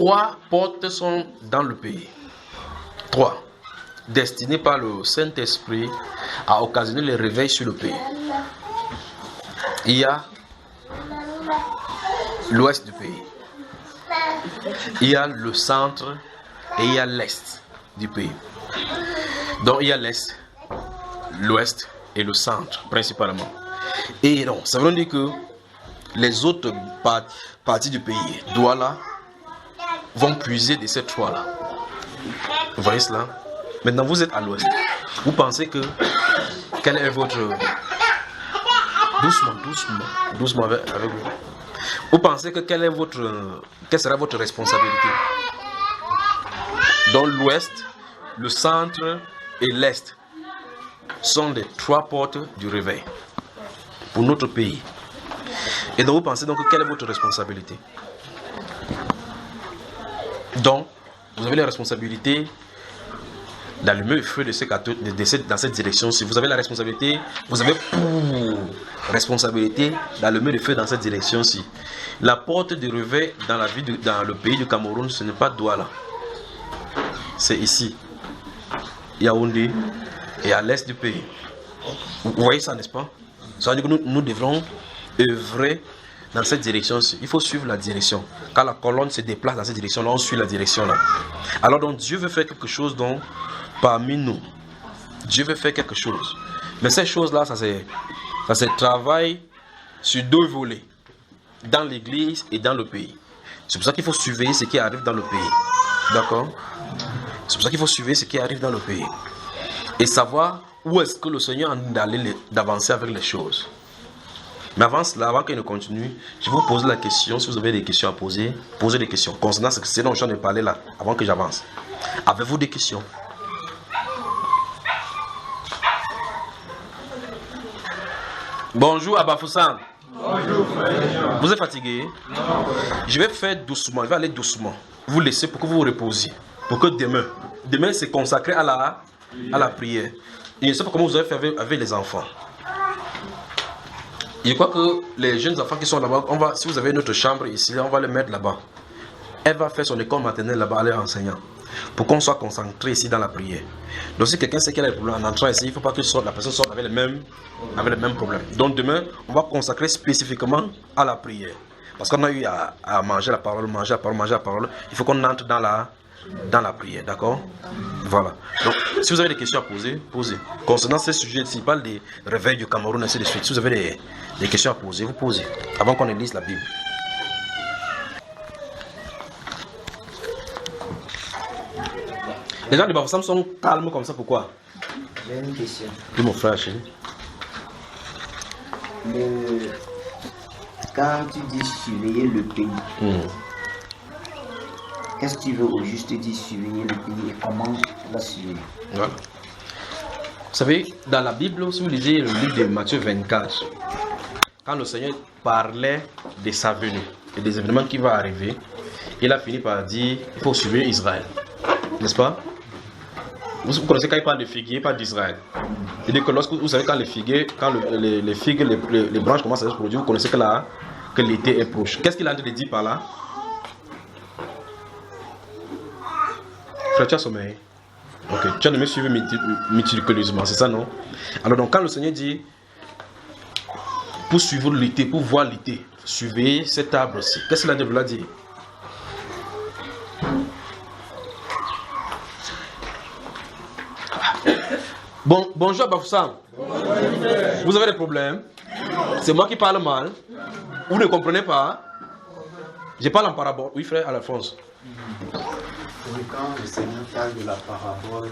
3 portes sont dans le pays. 3. Destinées par le Saint-Esprit à occasionner le réveil sur le pays. Il y a l'ouest du pays. Il y a le centre et il y a l'est du pays. Donc il y a l'est, l'ouest et le centre principalement. Et donc ça veut dire que les autres parties du pays, Douala, vont puiser de ces 3-là. Vous voyez cela? Maintenant vous êtes à l'ouest. Vous pensez que quel est votre... Doucement avec vous. Vous pensez que quelle sera votre responsabilité? Dans l'ouest, le centre et l'est sont les 3 portes du réveil pour notre pays. Et donc vous pensez donc quelle est votre responsabilité? Donc vous avez la responsabilité d'allumer le feu dans cette direction-ci. Vous avez la responsabilité, vous avez responsabilité d'allumer le feu dans cette direction-ci. La porte de réveil dans le pays du Cameroun, ce n'est pas Douala. C'est ici, Yaoundé, et à l'est du pays. Vous voyez ça, n'est-ce pas? Ça veut dire que nous devrons œuvrer dans cette direction-ci. Il faut suivre la direction. Quand la colonne se déplace dans cette direction-là, on suit la direction-là. Alors donc Dieu veut faire quelque chose parmi nous. Dieu veut faire quelque chose. Mais ces choses-là, ça se travaille sur 2 volets. Dans l'église et dans le pays. C'est pour ça qu'il faut surveiller ce qui arrive dans le pays. D'accord? C'est pour ça qu'il faut surveiller ce qui arrive dans le pays. Et savoir où est-ce que le Seigneur a envie d'avancer avec les choses. Mais avant cela, avant qu'il ne continue, je vais vous poser la question. Si vous avez des questions à poser, posez des questions. Concernant ce dont j'en ai parlé là, avant que j'avance. Avez-vous des questions? Bonjour Abafoussam. Bonjour frère. Vous êtes fatigué? Non. Je vais faire doucement, je vais aller doucement. Vous laissez pour que vous vous reposiez. Pour que demain c'est consacré à la prière. Et je ne sais pas comment vous avez fait avec les enfants. Je crois que les jeunes enfants qui sont là-bas, si vous avez notre chambre ici, on va les mettre là-bas. Elle va faire son école maternelle là-bas, aller enseignant. Pour qu'on soit concentré ici dans la prière. Donc si quelqu'un sait qu'il a des problèmes en entrant ici, il ne faut pas que la personne sorte avec les mêmes problèmes. Donc demain, on va consacrer spécifiquement à la prière. Parce qu'on a eu à manger la parole. Il faut qu'on entre dans la prière, d'accord? Voilà. Donc si vous avez des questions à poser, posez. Concernant ce sujet, s'il parle des réveils du Cameroun, ainsi de suite. Si vous avez des questions à poser, vous posez. Avant qu'on lise la Bible. Les gens de Bafoussam sont calmes comme ça, pourquoi? J'ai une question. Oui, mon frère chéri. Quand tu dis surveiller le pays, qu'est-ce que tu veux au juste dire surveiller le pays et comment tu vas surveiller? Voilà. Vous savez, dans la Bible, si vous lisez le livre de Matthieu 24, quand le Seigneur parlait de sa venue et des événements qui vont arriver, il a fini par dire il faut surveiller Israël. N'est-ce pas? Vous connaissez quand il parle de figuier, pas d'Israël. Il dit que lorsque vous savez quand les figues, les branches commencent à se produire, vous connaissez que l'été est proche. Qu'est-ce qu'il a de dire par là? Frère, tu as sommeil. Ok, tu as de me suivre méticuleusement, c'est ça, non? Alors donc quand le Seigneur dit pour suivre l'été, pour voir l'été, surveiller cet arbre-ci, qu'est-ce qu'il a de vouloir dire? Bonjour Bafoussam. Vous avez des problèmes? C'est moi qui parle mal. Vous ne comprenez pas? Je parle en parabole. Oui frère Alphonse. Quand le Seigneur parle de la parabole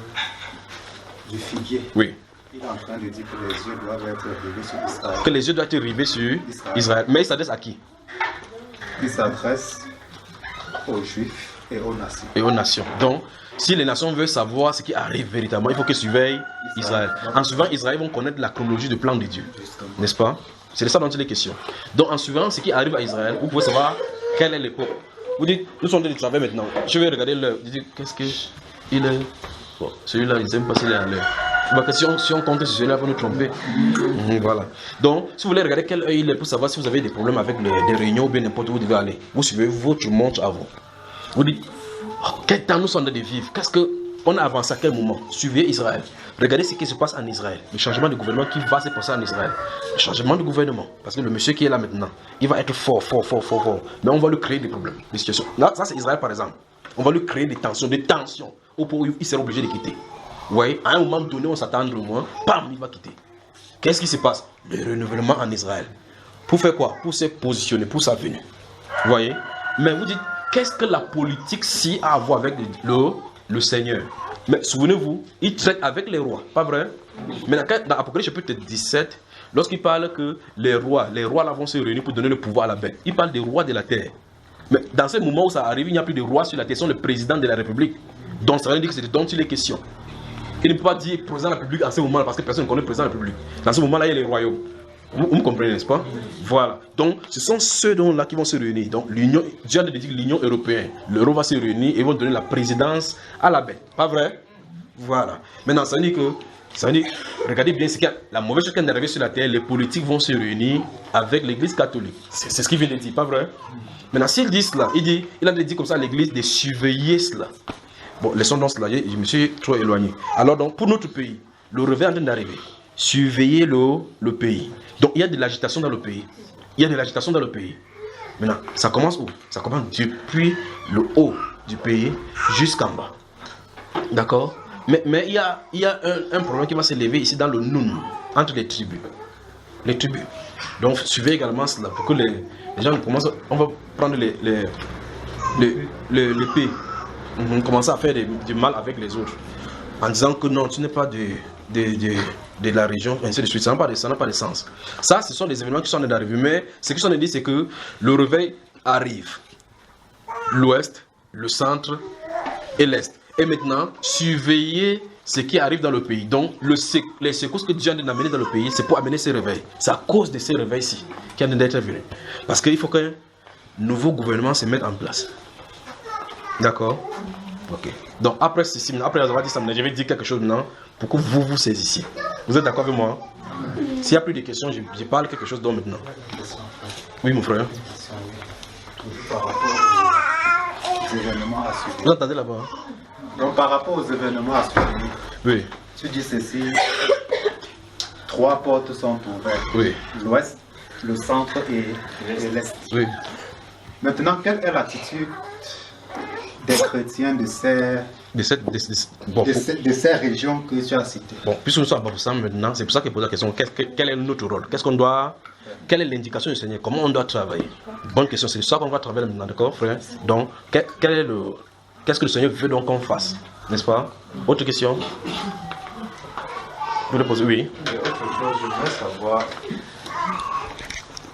du figuier, oui, il est en train de dire que les yeux doivent être rivés sur Israël. Que les yeux doivent être rivés sur Israël. Mais il s'adresse à qui? Il s'adresse aux Juifs et aux nations. Et aux nations. Donc, si les nations veulent savoir ce qui arrive véritablement, il faut qu'ils surveillent Israël. En suivant Israël, ils vont connaître la chronologie du plan de Dieu. N'est-ce pas? C'est de ça dont il est question. Donc, en suivant ce qui arrive à Israël, vous pouvez savoir quelle est l'époque. Vous dites, nous sommes en train de travailler maintenant. Je vais regarder l'heure. Vous dites, qu'est-ce qu'il est? Bon, celui-là, il ne sait même pas s'il est à l'heure. Si on compte sur celui-là, il va nous tromper. Voilà. Donc, si vous voulez regarder quelle heure il est pour savoir si vous avez des problèmes avec des réunions ou bien n'importe où vous devez aller, vous suivez votre montre à vous. Vous dites, oh, quel temps nous sommes en train de vivre? Qu'est-ce qu'on a avancé à quel moment? Suivez Israël. Regardez ce qui se passe en Israël. Le changement de gouvernement qui va se passer en Israël. Le changement de gouvernement. Parce que le monsieur qui est là maintenant, il va être fort. Mais on va lui créer des problèmes, des situations. Là, ça c'est Israël par exemple. On va lui créer des tensions au point où il sera obligé de quitter. Vous voyez, à un moment donné, on s'attend au moins, bam, il va quitter. Qu'est-ce qui se passe? Le renouvellement en Israël. Pour faire quoi? Pour se positionner, pour sa venue. Vous voyez? Mais vous dites, qu'est-ce que la politique si a à voir avec le Seigneur? Mais souvenez-vous, il traite avec les rois, pas vrai? Mais dans Apocalypse chapitre 17, lorsqu'il parle que les rois là vont se réunir pour donner le pouvoir à la bête, il parle des rois de la terre. Mais dans ce moment où ça arrive, il n'y a plus de rois sur la terre, ce sont les présidents de la République. Donc ça veut dire que c'est dont il est question. Il ne peut pas dire président de la République en ce moment parce que personne ne connaît le président de la République. Dans ce moment-là, il y a les royaumes. Vous me comprenez, n'est-ce pas? Voilà. Donc, ce sont ceux là qui vont se réunir. Donc, l'Union, Dieu a dit que l'Union européenne, l'Euro va se réunir et vont donner la présidence à la bête. Pas vrai? Voilà. Maintenant, ça veut dire que, regardez bien, c'est que la mauvaise chose qui est arrivée sur la terre, les politiques vont se réunir avec l'Église catholique. C'est ce qu'il vient de dire, pas vrai? Maintenant, s'il dit cela, il a dit comme ça à l'Église de surveiller cela. Bon, laissons donc cela, je me suis trop éloigné. Alors, donc, pour notre pays, le réveil est en train d'arriver. Surveiller le pays. Donc il y a de l'agitation dans le pays. Maintenant, ça commence où? Ça commence depuis le haut du pays jusqu'en bas. D'accord? Mais il y a un problème qui va s'élever ici dans le Noun, entre les tribus. Donc suivez également cela pour que les gens commencent. On va prendre l'épée. On commence à faire du mal avec les autres. En disant que non, tu n'es pas de la région, ainsi de suite. Ça n'a pas de sens. Ça, ce sont des événements qui sont en train d'arriver. Mais ce qu'ils sont en train de dire, c'est que le réveil arrive. L'ouest, le centre et l'est. Et maintenant, surveiller ce qui arrive dans le pays. Donc, les secousses que Dieu a amené dans le pays, c'est pour amener ces réveils. C'est à cause de ces réveils-ci qui ont d'être venus. Parce qu'il faut qu'un nouveau gouvernement se mette en place. D'accord? Ok. Donc après ceci, après avoir dit ça, je vais dire quelque chose maintenant pour que vous saisissiez. Vous êtes d'accord avec moi? S'il n'y a plus de questions, je parle quelque chose d'autre maintenant. Oui, mon frère. Par rapport aux événements à suivre. Vous entendez là-bas? Donc par rapport aux événements à suivre, oui. Tu dis ceci, 3 portes sont ouvertes. Oui. L'ouest, le centre et l'est. Oui. Maintenant, quelle est l'attitude des chrétiens de ces régions que tu as citées? Bon, puisque nous sommes à Bafoussam maintenant, c'est pour ça qu'il pose la question, quel est notre rôle? Quelle est l'indication du Seigneur? Comment on doit travailler? Bonne question, c'est ça qu'on va travailler maintenant, d'accord, frère? Donc, qu'est-ce que le Seigneur veut donc qu'on fasse? N'est-ce pas? Autre question? Vous le posez? Oui. Autre chose, je voudrais savoir,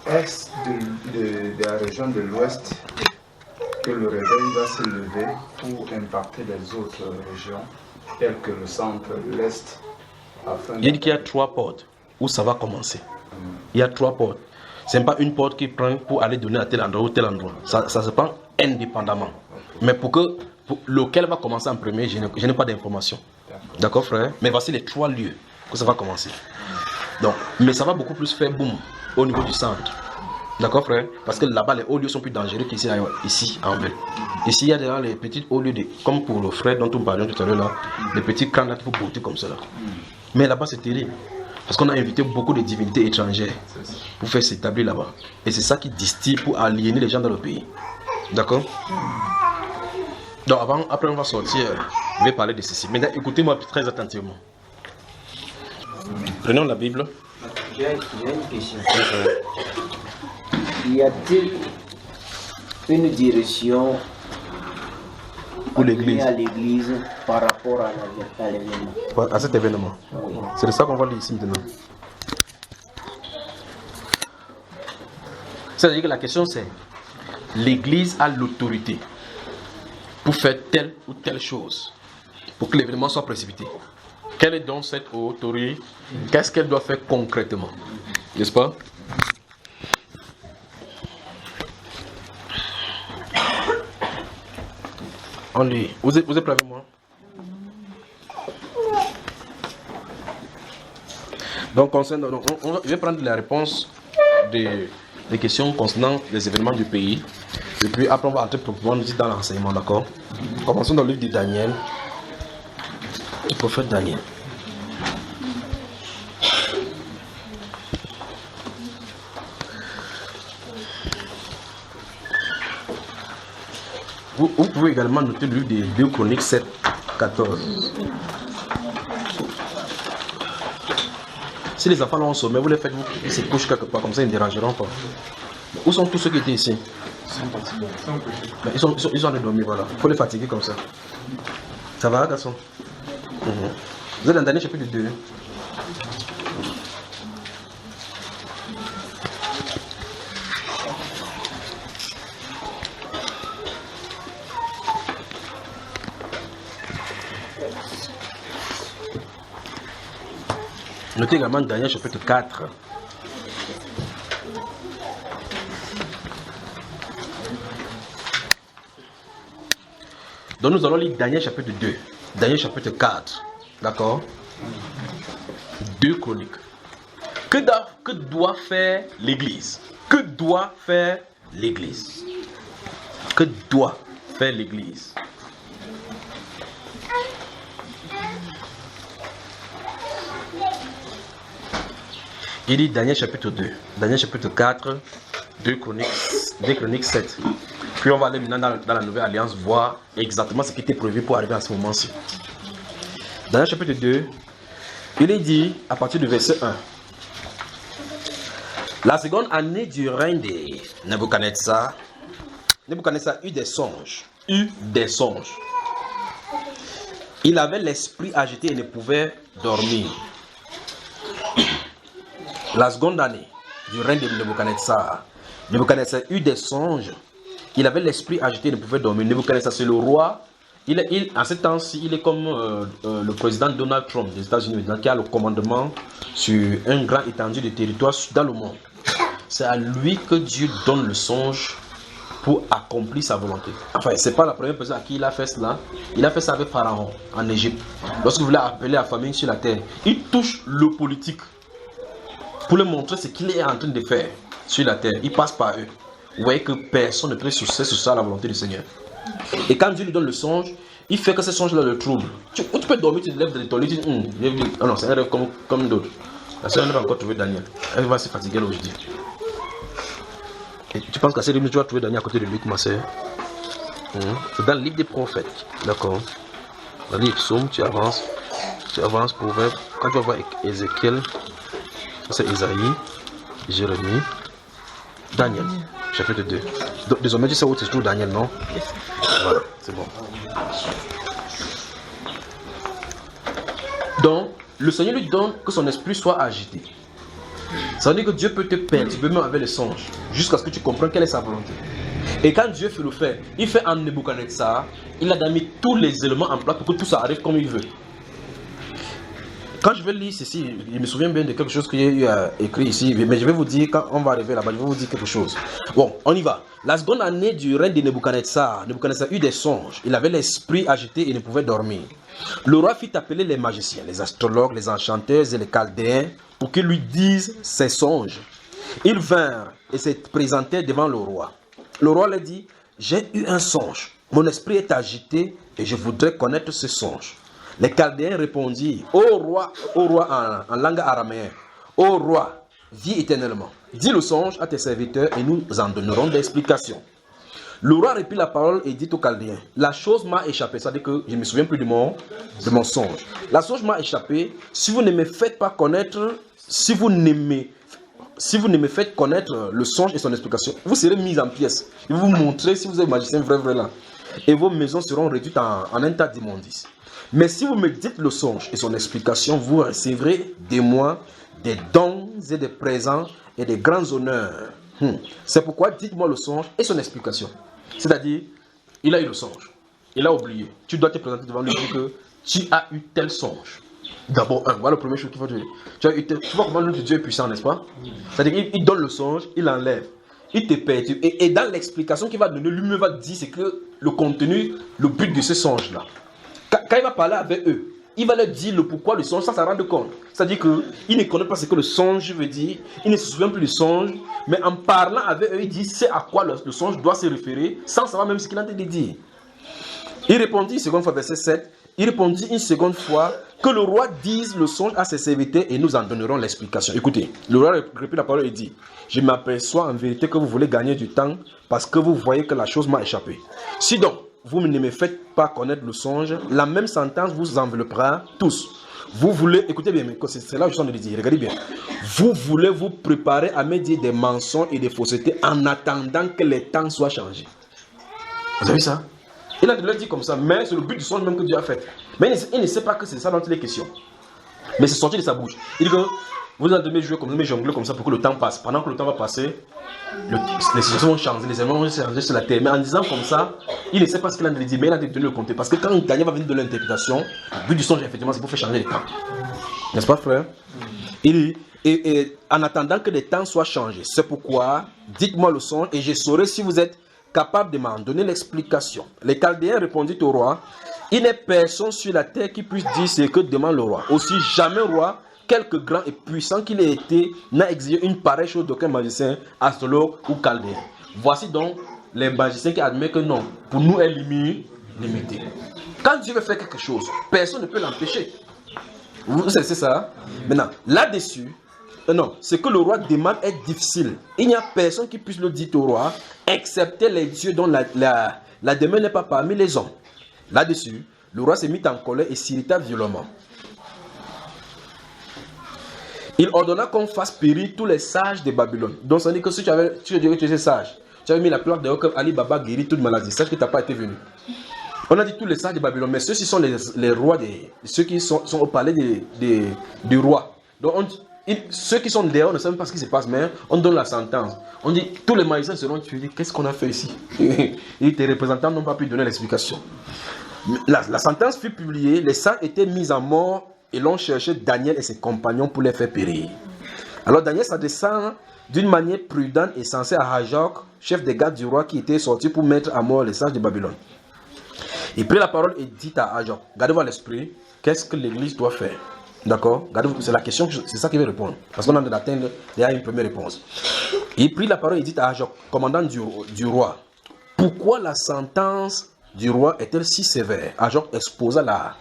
est-ce de la région de l'Ouest que le réveil va se lever pour impacter les autres régions, telles que le centre, l'Est, Il dit qu'il y a 3 portes où ça va commencer. Il y a 3 portes. Ce n'est pas une porte qui prend pour aller donner à tel endroit ou tel endroit. Ça se prend indépendamment. Mais pour lequel va commencer en premier, je n'ai pas d'informations. D'accord, frère? Mais voici les 3 lieux que ça va commencer. Donc, mais ça va beaucoup plus faire boum au niveau du centre. D'accord, frère? Parce que là-bas, les hauts lieux sont plus dangereux qu'ici en bas. Ici, il y a déjà les petits hauts lieux, comme pour le frère dont on parlait tout à l'heure, là, les petits crânes là qu'il faut porter comme ça. Là. Mais là-bas, c'est terrible. Parce qu'on a invité beaucoup de divinités étrangères pour faire s'établir là-bas. Et c'est ça qui distille pour aliéner les gens dans le pays. D'accord? Donc, après, on va sortir. Je vais parler de ceci. Maintenant, écoutez-moi très attentivement. Prenons la Bible. J'ai une question. Y a-t-il une direction pour l'église à l'église par rapport à l'événement? À cet événement. Oui. C'est de ça qu'on va lire ici maintenant. C'est-à-dire que la question c'est, l'église a l'autorité pour faire telle ou telle chose, pour que l'événement soit précipité. Quelle est donc cette autorité? Qu'est-ce qu'elle doit faire concrètement? N'est-ce pas? On lit. Vous êtes prêts avec moi? Donc, je vais prendre la réponse des questions concernant les événements du pays. Et puis après, on va entrer proprement dans l'enseignement, d'accord? Commençons dans le livre de Daniel. Le prophète Daniel. Vous pouvez également noter le livre de 2 Chroniques 7, 14. Si les enfants l'ont sommeil, vous les faites, ils se couchent quelque part, comme ça ils ne dérangeront pas. Où sont tous ceux qui étaient ici? Ils sont en train de dormir, voilà. Il faut les fatiguer comme ça. Ça va, garçon? Vous êtes dans Daniel chapitre 2. Notez également Daniel chapitre 4. Donc nous allons lire Daniel chapitre 2. Daniel chapitre 4. D'accord? 2 Chroniques. Que doit faire l'Église? Que doit faire l'Église? Que doit faire l'Église? Il dit Daniel chapitre 2, Daniel chapitre 4, 2 Chroniques 7. Puis on va aller maintenant dans la nouvelle alliance voir exactement ce qui était prévu pour arriver à ce moment-ci. Daniel chapitre 2, il est dit à partir du verset 1. La seconde année du règne de Nebuchadnezzar, Nebuchadnezzar eut des songes. Il avait l'esprit agité et ne pouvait dormir. La seconde année du règne de Nebuchadnezzar, Nebuchadnezzar eut des songes. Il avait l'esprit agité et ne pouvait dormir. Nebuchadnezzar, c'est le roi. En ce temps-ci, il est comme le président Donald Trump des États-Unis, qui a le commandement sur un grand étendue de territoire dans le monde. C'est à lui que Dieu donne le songe pour accomplir sa volonté. Enfin, ce n'est pas la première personne à qui il a fait cela. Il a fait ça avec Pharaon en Égypte. Lorsqu'il voulait appeler la famine sur la terre, il touche le politique pour leur montrer ce qu'il est en train de faire sur la terre. Il passe par eux. Vous voyez que personne ne peut succès sur ça, la volonté du Seigneur. Et quand Dieu lui donne le songe, il fait que ce songe-là le trouble. Tu peux dormir, tu te lèves de ton lit, tu dis, oh non, c'est un rêve comme d'autres. La sœur n'a pas encore trouvé Daniel. Elle va se fatiguer aujourd'hui. Et tu penses qu'à cette minute, tu vas trouver Daniel à côté de lui, ma sœur? C'est dans le livre des prophètes. D'accord? Dans le livre Psaume, tu avances, Proverbe. Quand tu vas voir Ézéchiel, c'est Isaïe, Jérémie, Daniel, chapitre 2. Donc, désormais, tu sais où se trouve Daniel, non? Voilà, c'est bon. Donc, le Seigneur lui donne que son esprit soit agité. Ça veut dire que Dieu peut te perturber même avec les songes, jusqu'à ce que tu comprennes quelle est sa volonté. Et quand Dieu fait le faire, il fait en Nebuchadnezzar, il a mis tous les éléments en place pour que tout ça arrive comme il veut. Quand je vais lire ceci, je me souviens bien de quelque chose qu'il y a écrit ici, mais je vais vous dire, quand on va arriver là-bas, je vais vous dire quelque chose. Bon, on y va. La seconde année du règne de Nebuchadnezzar, Nebuchadnezzar eut des songes. Il avait l'esprit agité et ne pouvait dormir. Le roi fit appeler les magiciens, les astrologues, les enchanteurs et les chaldéens pour qu'ils lui disent ses songes. Ils vinrent et se présentèrent devant le roi. Le roi leur dit, j'ai eu un songe. Mon esprit est agité et je voudrais connaître ce songe. Les Chaldéens répondirent, ô roi en langue araméenne, ô roi, vis éternellement. Dis le songe à tes serviteurs et nous en donnerons des explications. Le roi reprit la parole et dit aux Chaldéens, la chose m'a échappé, c'est-à-dire que je ne me souviens plus de mon songe. La chose m'a échappé, si vous ne me faites pas connaître, si vous ne me faites connaître le songe et son explication, vous serez mis en pièces. Je vais vous montrer si vous êtes magicien vrai là. Et vos maisons seront réduites en un tas d'immondices. Mais si vous me dites le songe et son explication, vous recevrez de moi des dons et des présents et des grands honneurs. C'est pourquoi dites-moi le songe et son explication. C'est-à-dire, il a eu le songe, il a oublié. Tu dois te présenter devant lui et dire que tu as eu tel songe. D'abord, voilà le premier chose qu'il faut te dire. Tu vois comment le Dieu est puissant, n'est-ce pas? C'est-à-dire qu'il donne le songe, il l'enlève, il te perturbe. Et dans l'explication qu'il va donner, lui-même va dire c'est que le contenu, le but de ce songe-là. Quand il va parler avec eux, il va leur dire le pourquoi le songe, ça rend compte. C'est-à-dire qu'il ne connaît pas ce que le songe veut dire, il ne se souvient plus du songe, mais en parlant avec eux, il dit c'est à quoi le songe doit se référer, sans savoir même ce qu'il a en train de dire. Il répondit une seconde fois, verset 7, il répondit une seconde fois que le roi dise le songe à ses serviteurs et nous en donnerons l'explication. Écoutez, le roi répète la parole et dit, je m'aperçois en vérité que vous voulez gagner du temps parce que vous voyez que la chose m'a échappé. Si donc, vous ne me faites pas connaître le songe, la même sentence vous enveloppera tous. Vous voulez, écoutez bien, mais c'est là où je suis en train de dire, regardez bien. Vous voulez vous préparer à me dire des mensonges et des faussetés en attendant que les temps soient changés. Vous avez vu ça? Il a de leur dire comme ça, mais c'est le but du songe même que Dieu a fait. Mais il ne sait pas que c'est ça dont il est question. Mais c'est sorti de sa bouche. Il dit que vous allez jouer comme ça, jongler comme ça pour que le temps passe. Pendant que le temps va passer, les situations vont changer, les éléments vont changer sur la terre. Mais en disant comme ça, il ne sait pas ce qu'il a dit, mais il a de le compter. Parce que quand Daniel va venir de l'interprétation, le but du songe, effectivement, c'est pour faire changer les temps. N'est-ce pas, frère? Il dit, et en attendant que les temps soient changés, c'est pourquoi, dites-moi le songe et je saurai si vous êtes capable de m'en donner l'explication. Les Chaldéens répondirent au roi, il n'est personne sur la terre qui puisse dire ce que demande le roi. Aussi, jamais roi, quelque grand et puissant qu'il ait été, n'a exigé une pareille chose d'aucun magicien, astrologue ou chaldéen. Voici donc les magiciens qui admettent que non, pour nous est limité. Quand Dieu veut faire quelque chose, personne ne peut l'empêcher. Vous savez ça? Maintenant, là-dessus, non, ce que le roi demande est difficile. Il n'y a personne qui puisse le dire au roi, excepté les dieux dont la demeure n'est pas parmi les hommes. Là-dessus, le roi s'est mis en colère et s'irrita violemment. Il ordonna qu'on fasse périr tous les sages de Babylone. Donc ça dit que si tu dirais que tu étais sage, tu avais mis la plaque dehors comme Ali Baba guérit toute maladie. Sache que tu n'as pas été venu. On a dit tous les sages de Babylone, mais ceux-ci sont les rois, ceux qui sont au palais du roi. Donc ceux qui sont dehors ne savent pas ce qui se passe, mais on donne la sentence. On dit, tous les magiciens seront tués. Qu'est-ce qu'on a fait ici? Et tes représentants n'ont pas pu donner l'explication. La sentence fut publiée, les sages étaient mis en mort et l'on cherchait Daniel et ses compagnons pour les faire périr. Alors Daniel s'adressa d'une manière prudente et sensée à Hajok, chef des gardes du roi qui était sorti pour mettre à mort les sages de Babylone. Il prit la parole et dit à Hajok, gardez-vous à l'esprit, qu'est-ce que l'église doit faire? D'accord? C'est la question, c'est ça qu'il veut répondre. Parce qu'on a d'atteindre déjà une première réponse. Il prit la parole et dit à Hajok, commandant du roi, pourquoi la sentence du roi est-elle si sévère? Hajok exposa la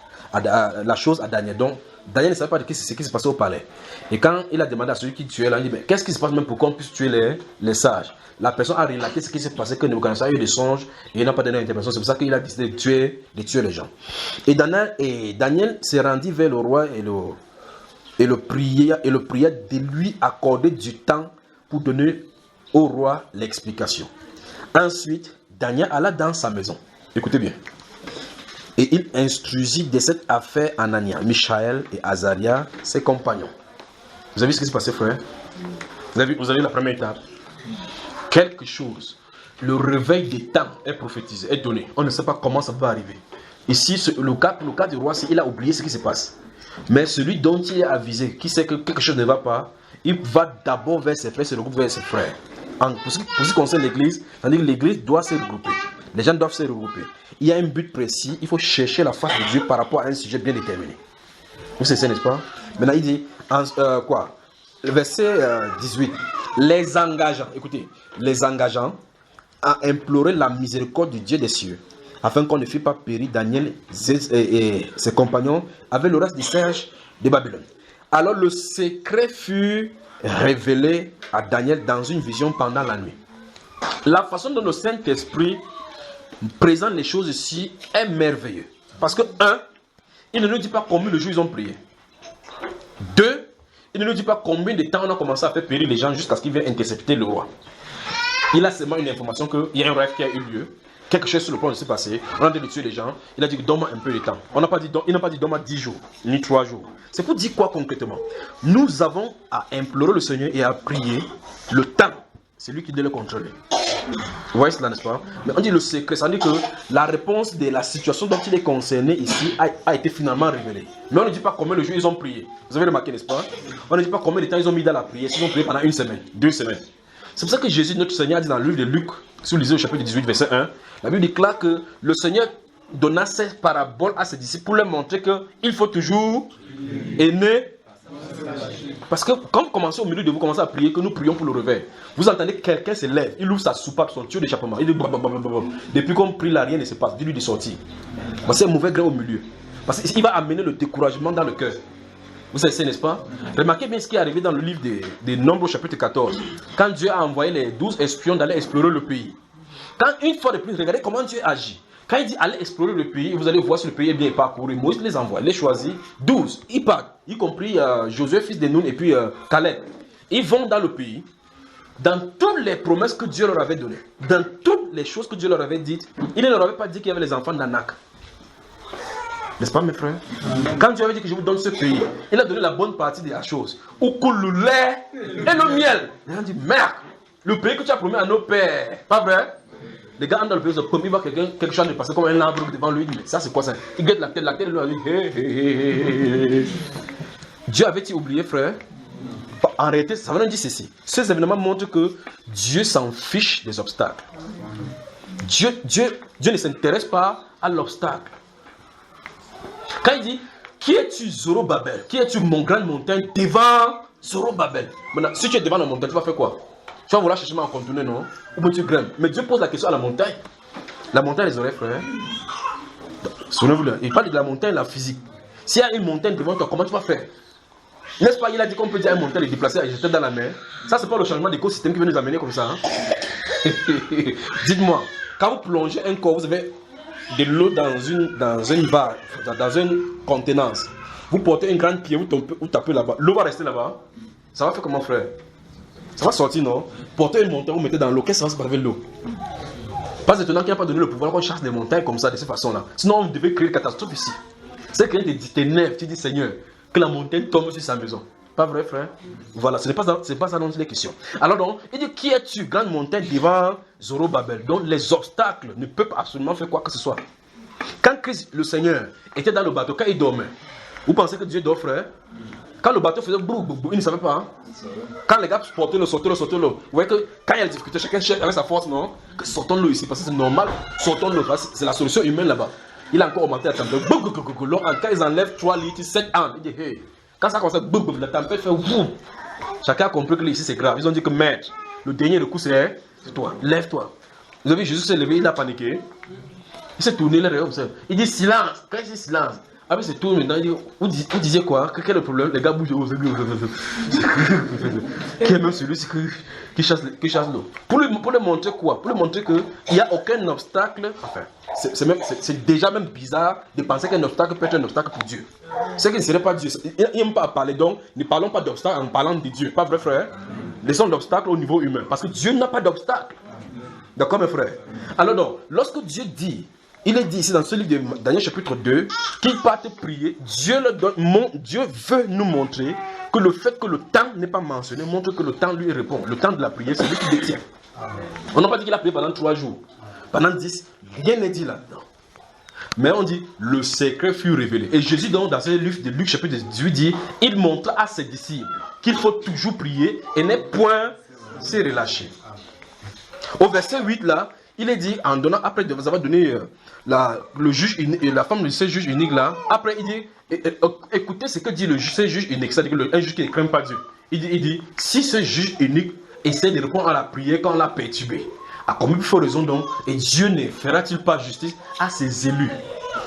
chose à Daniel. Donc, Daniel ne savait pas ce qui se passait au palais. Et quand il a demandé à celui qui tuait là, il dit, qu'est-ce qui se passe même pour qu'on puisse tuer les sages? La personne a relaté ce qui s'est passé, que Nebuchadnezzar a eu des songes et il n'a pas donné d'intervention. C'est pour ça qu'il a décidé de tuer les gens. Et Daniel se rendit vers le roi et le pria de lui accorder du temps pour donner au roi l'explication. Ensuite, Daniel alla dans sa maison. Écoutez bien. Et il instruisit de cette affaire Anania, Michaël et Azaria, ses compagnons. Vous avez vu ce qui s'est passé, frère? Vous avez la première étape. Quelque chose, le réveil des temps est prophétisé, est donné. On ne sait pas comment ça va arriver. Ici, le cas du roi, c'est qu'il a oublié ce qui se passe. Mais celui dont il est avisé, qui sait que quelque chose ne va pas, il va d'abord vers ses frères, se regroupe vers ses frères. Pour ce qui concerne l'église, c'est-à-dire que l'église doit se regrouper. Les gens doivent se regrouper. Il y a un but précis, il faut chercher la face de Dieu par rapport à un sujet bien déterminé. Vous savez, n'est-ce pas? Maintenant, il dit, le verset 18, les engageant, écoutez, les engageant à implorer la miséricorde du Dieu des cieux, afin qu'on ne fît pas périr Daniel et ses compagnons avec le reste des sages de Babylone. Alors le secret fut révélé à Daniel dans une vision pendant la nuit. La façon dont le Saint-Esprit présente les choses ici est merveilleux. Parce que, il ne nous dit pas combien de jours ils ont prié. 2, il ne nous dit pas combien de temps on a commencé à faire périr les gens jusqu'à ce qu'il vienne intercepter le roi. Il a seulement une information qu'il y a un rêve qui a eu lieu. Quelque chose sur le plan s'est passé. On a dit de tuer les gens. Il a dit donne-moi un peu de temps. Il n'a pas dit donne-moi 10 jours, ni 3 jours. C'est pour dire quoi concrètement? Nous avons à implorer le Seigneur et à prier. Le temps, c'est lui qui doit le contrôler. Vous voyez cela, n'est-ce pas? Mais on dit le secret, ça veut dire que la réponse de la situation dont il est concerné ici a été finalement révélée. Mais on ne dit pas combien de jours ils ont prié. Vous avez remarqué, n'est-ce pas? On ne dit pas combien de temps ils ont mis dans la prière. S'ils ont prié pendant 1 semaine, 2 semaines. C'est pour ça que Jésus, notre Seigneur, dit dans le livre de Luc, si vous lisez au chapitre 18, verset 1, la Bible déclare que le Seigneur donna ces paraboles à ses disciples pour leur montrer qu'il faut toujours aimer. Parce que quand vous commencez au milieu de vous commencez à prier, que nous prions pour le réveil, vous entendez quelqu'un se lève, il ouvre sa soupape, son tuyau d'échappement, il dit blablabla. Depuis qu'on prie là, rien ne se passe, dis-lui de sortir. C'est un mauvais grain au milieu. Parce qu'il va amener le découragement dans le cœur. Vous savez, n'est-ce pas? Remarquez bien ce qui est arrivé dans le livre des Nombres au chapitre 14. Quand Dieu a envoyé les 12 espions d'aller explorer le pays. Quand une fois de plus, regardez comment Dieu agit. Quand il dit allez explorer le pays, vous allez voir si le pays est bien parcouru. Moïse les envoie, les choisit. 12, ils partent, y compris Josué, fils de Nun, et puis Caleb. Ils vont dans le pays. Dans toutes les promesses que Dieu leur avait données, dans toutes les choses que Dieu leur avait dites, il ne leur avait pas dit qu'il y avait les enfants d'Anak. N'est-ce pas mes frères? Quand Dieu avait dit que je vous donne ce pays, il a donné la bonne partie de la chose. Où coule le lait et le miel. Ils ont dit, merde, le pays que tu as promis à nos pères. Pas vrai? Les gars entrent dans le pays, il voit quelque chose de passer comme un arbre devant lui. Il dit, mais ça c'est quoi ça? Il guette la tête il lui a dit, hé, hé, hé, hé. Dieu avait-il oublié, frère? En réalité, ça veut dire ceci. Ces événements montrent que Dieu s'en fiche des obstacles. Dieu ne s'intéresse pas à l'obstacle. Quand il dit, qui es-tu Zorobabel? Qui es-tu mon grande montagne devant Zorobabel? Maintenant, si tu es devant la montagne, tu vas faire quoi? Tu vas vouloir chercher à contourner, non? Ou bien tu grimpes. Mais Dieu pose la question à la montagne. La montagne, les oreilles, frère. Souvenez-vous, il parle de la montagne, la physique. S'il y a une montagne devant toi, comment tu vas faire? N'est-ce pas, il a dit qu'on peut dire à une montagne de déplacer et jeter dans la mer. Ça, c'est pas le changement d'écosystème qui va nous amener comme ça. Hein? Dites-moi, quand vous plongez un corps, vous avez de l'eau dans une barre, dans une contenance. Vous portez une grande pierre, vous tapez là-bas. L'eau va rester là-bas. Ça va faire comment, frère? Ça va sortir, non? Portez une montagne, vous mettez dans l'eau. Qu'est-ce que ça va se passer avec l'eau? Pas étonnant qu'il n'a pas donné le pouvoir qu'on chasse des montagnes comme ça, de cette façon-là. Sinon, on devait créer une catastrophe ici. C'est que tu nerfs, tu dis, Seigneur, que la montagne tombe sur sa maison. Pas vrai, frère? Voilà, ce n'est pas ça dont il est question. Alors donc, il dit, qui es-tu, grande montagne devant Zorobabel? Donc les obstacles ne peuvent absolument faire quoi que ce soit. Quand Christ, le Seigneur, était dans le bateau, quand il dormait, vous pensez que Dieu dort, frère? Quand le bateau faisait brou, brou, brou, il ne savait pas. Hein? Quand les gars portaient l'eau, sortaient l'eau, vous voyez que quand il y a des difficultés, chacun cherche avec sa force, non? Que sortons l'eau ici, parce que c'est normal, sortons l'eau, c'est la solution humaine là-bas. Il a encore augmenté la température. Quand ils enlèvent 3 litres, 7 ans, il dit, hey. Quand ça commence à la tempête fait boum. Chacun a compris que ici c'est grave. Ils ont dit que maître, le dernier recours c'est toi, lève-toi. Vous avez vu, Jésus s'est levé, il a paniqué. Il s'est tourné, il dit silence. Quand il dit silence, après il se tourne maintenant, il dit, vous disiez quoi? Quel est le problème? Les gars bougent. Qui est même celui qui chasse l'eau. Pour lui montrer quoi? Pour lui montrer qu'il n'y a aucun obstacle. Enfin, c'est déjà même bizarre de penser qu'un obstacle peut être un obstacle pour Dieu. C'est qu'il ne serait pas Dieu. Il n'aime pas parler, donc ne parlons pas d'obstacle en parlant de Dieu. Pas vrai, frère? Laissons l'obstacle au niveau humain. Parce que Dieu n'a pas d'obstacle. D'accord, mes frères? Alors donc, lorsque Dieu dit, il est dit ici dans ce livre de Daniel chapitre 2, qu'il parte prier, Dieu veut nous montrer que le fait que le temps n'est pas mentionné montre que le temps lui répond. Le temps de la prière, c'est lui qui détient. On n'a pas dit qu'il a prié pendant 3 jours, pendant 10, rien n'est dit là-dedans. Mais on dit, le secret fut révélé. Et Jésus, donc, dans ce livre de Luc chapitre 18, dit, il montra à ses disciples qu'il faut toujours prier et n'est point se relâcher. Au verset 8, là, il est dit, en donnant, après de vous avoir donné le juge unique, la femme de ce juge unique là, après il dit, écoutez ce que dit ce juge unique, c'est-à-dire un juge qui ne craint pas Dieu. Il dit, si ce juge unique essaie de répondre à la prière quand on l'a perturbé, à combien il faut raison donc, et Dieu ne fera-t-il pas justice à ses élus?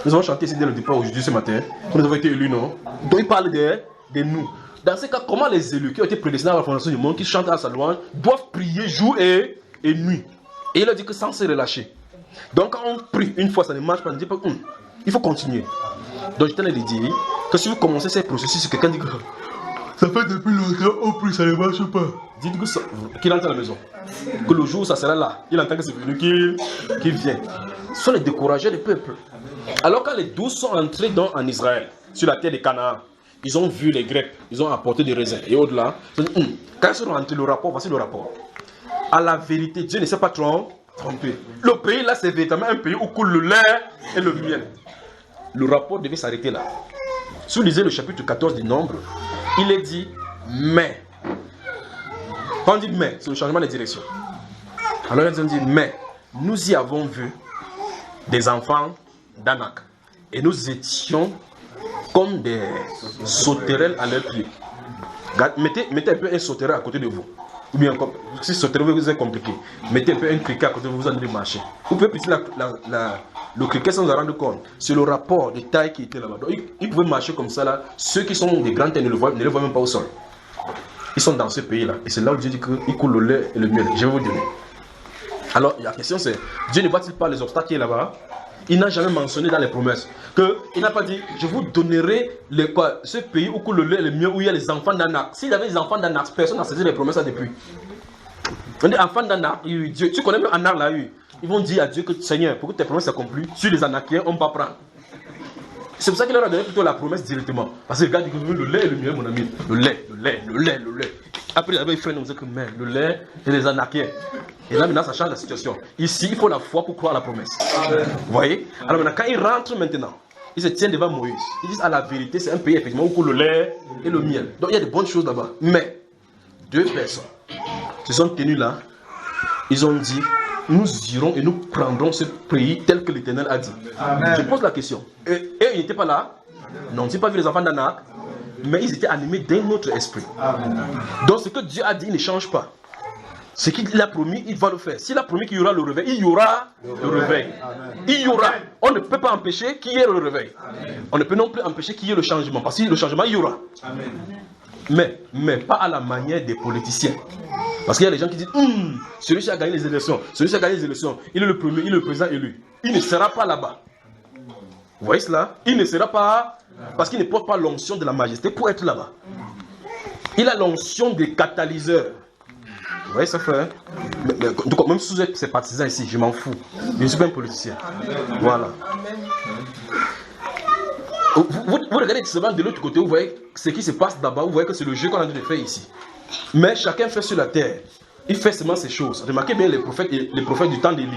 Nous avons chanté ici dès le départ aujourd'hui ce matin, nous avons été élus, non? Donc il parle de nous. Dans ce cas, comment les élus qui ont été prédestinés à la fondation du monde, qui chantent à sa louange, doivent prier jour et nuit? Et il a dit que sans se relâcher. Donc quand on prie une fois, ça ne marche pas, on ne dit pas, il faut continuer. Donc je t'en ai dit que si vous commencez ces processus, quelqu'un dit que ça fait depuis longtemps, on prie, ça ne marche pas. Dites qu'il entre à la maison. Que le jour où ça sera là, il entend que c'est venu qu'il vient. Ce sont les découragés des peuples. Alors quand les 12 sont entrés en Israël, sur la terre de Canaan, ils ont vu les Grecs, ils ont apporté des raisins. Et au-delà, ils ont dit, quand ils sont rentrés, le rapport, voici le rapport. À la vérité, Dieu ne s'est pas trompé. Le pays là, c'est véritablement un pays où coule le lait et le miel. Le rapport devait s'arrêter là. Si vous lisez le chapitre 14 des Nombres, il est dit, mais. Quand on dit mais, c'est le changement de direction. Alors ils ont dit, mais, nous y avons vu des enfants d'Anak. Et nous étions comme des sauterelles à leurs pieds. Mettez un peu un sauterelle à côté de vous. Ou bien, si sauterelle vous est compliqué, mettez un peu un criquet à côté de vous, vous allez marcher. Vous pouvez pisser le criquet sans en rendre compte. C'est le rapport de taille qui était là-bas. Donc, ils pouvaient marcher comme ça là. Ceux qui sont des grands tailles ne le voient même pas au sol. Ils sont dans ce pays-là. Et c'est là où Dieu dit qu'il coule le lait et le miel. Je vais vous donner. Alors, la question c'est, Dieu ne voit-il pas les obstacles qui est là-bas? Il n'a jamais mentionné dans les promesses qu'il n'a pas dit, je vous donnerai ce pays où coule le lait et le miel, où il y a les enfants d'Anak. S'il y avait les enfants d'Anak, personne n'a saisi les promesses là depuis. On dit enfants d'Anak, Dieu, tu connais même Anak là, ils vont dire à Dieu que Seigneur, pour que tes promesses s'accomplissent, sur les Anakiens, on ne va pas prendre. C'est pour ça qu'il leur a donné plutôt la promesse directement. Parce que regarde, il veut le lait et le miel, mon ami. Le lait. Après, il frère nous dit que mais, le lait et les Anakiens. Et là, maintenant, ça change la situation. Ici, il faut la foi pour croire à la promesse. Vous voyez? Alors maintenant, quand ils rentrent maintenant, ils se tiennent devant Moïse. Ils disent, à la vérité, c'est un pays, effectivement, où coule le lait et le miel. Donc, il y a de bonnes choses là-bas. Mais, 2 personnes se sont tenues là. Ils ont dit, nous irons et nous prendrons ce pays tel que l'Éternel a dit. Amen. Je pose la question. Et ils n'étaient pas là? Non, ils n'ont pas vu les enfants d'Anak, mais ils étaient animés d'un autre esprit. Amen. Donc ce que Dieu a dit, il ne change pas. Ce qu'il a promis, il va le faire. S'il a promis qu'il y aura le réveil, il y aura le réveil. Amen. Il y aura. On ne peut pas empêcher qu'il y ait le réveil. Amen. On ne peut non plus empêcher qu'il y ait le changement. Parce que le changement, il y aura. Amen. Mais pas à la manière des politiciens. Parce qu'il y a des gens qui disent, celui-ci a gagné les élections, celui-ci a gagné les élections, il est le premier, il est le président élu. Il ne sera pas là-bas. Vous voyez cela? Il ne sera pas, parce qu'il ne porte pas l'onction de la majesté pour être là-bas. Il a l'onction des catalyseurs. Vous voyez ça, frère? Donc, même si vous êtes ses partisans ici, je m'en fous. Je ne suis pas un politicien. Voilà. Vous regardez seulement de l'autre côté, vous voyez ce qui se passe là-bas, vous voyez que c'est le jeu qu'on a dû faire ici. Mais chacun fait sur la terre. Il fait seulement ces choses. Remarquez bien les prophètes du temps d'Élie.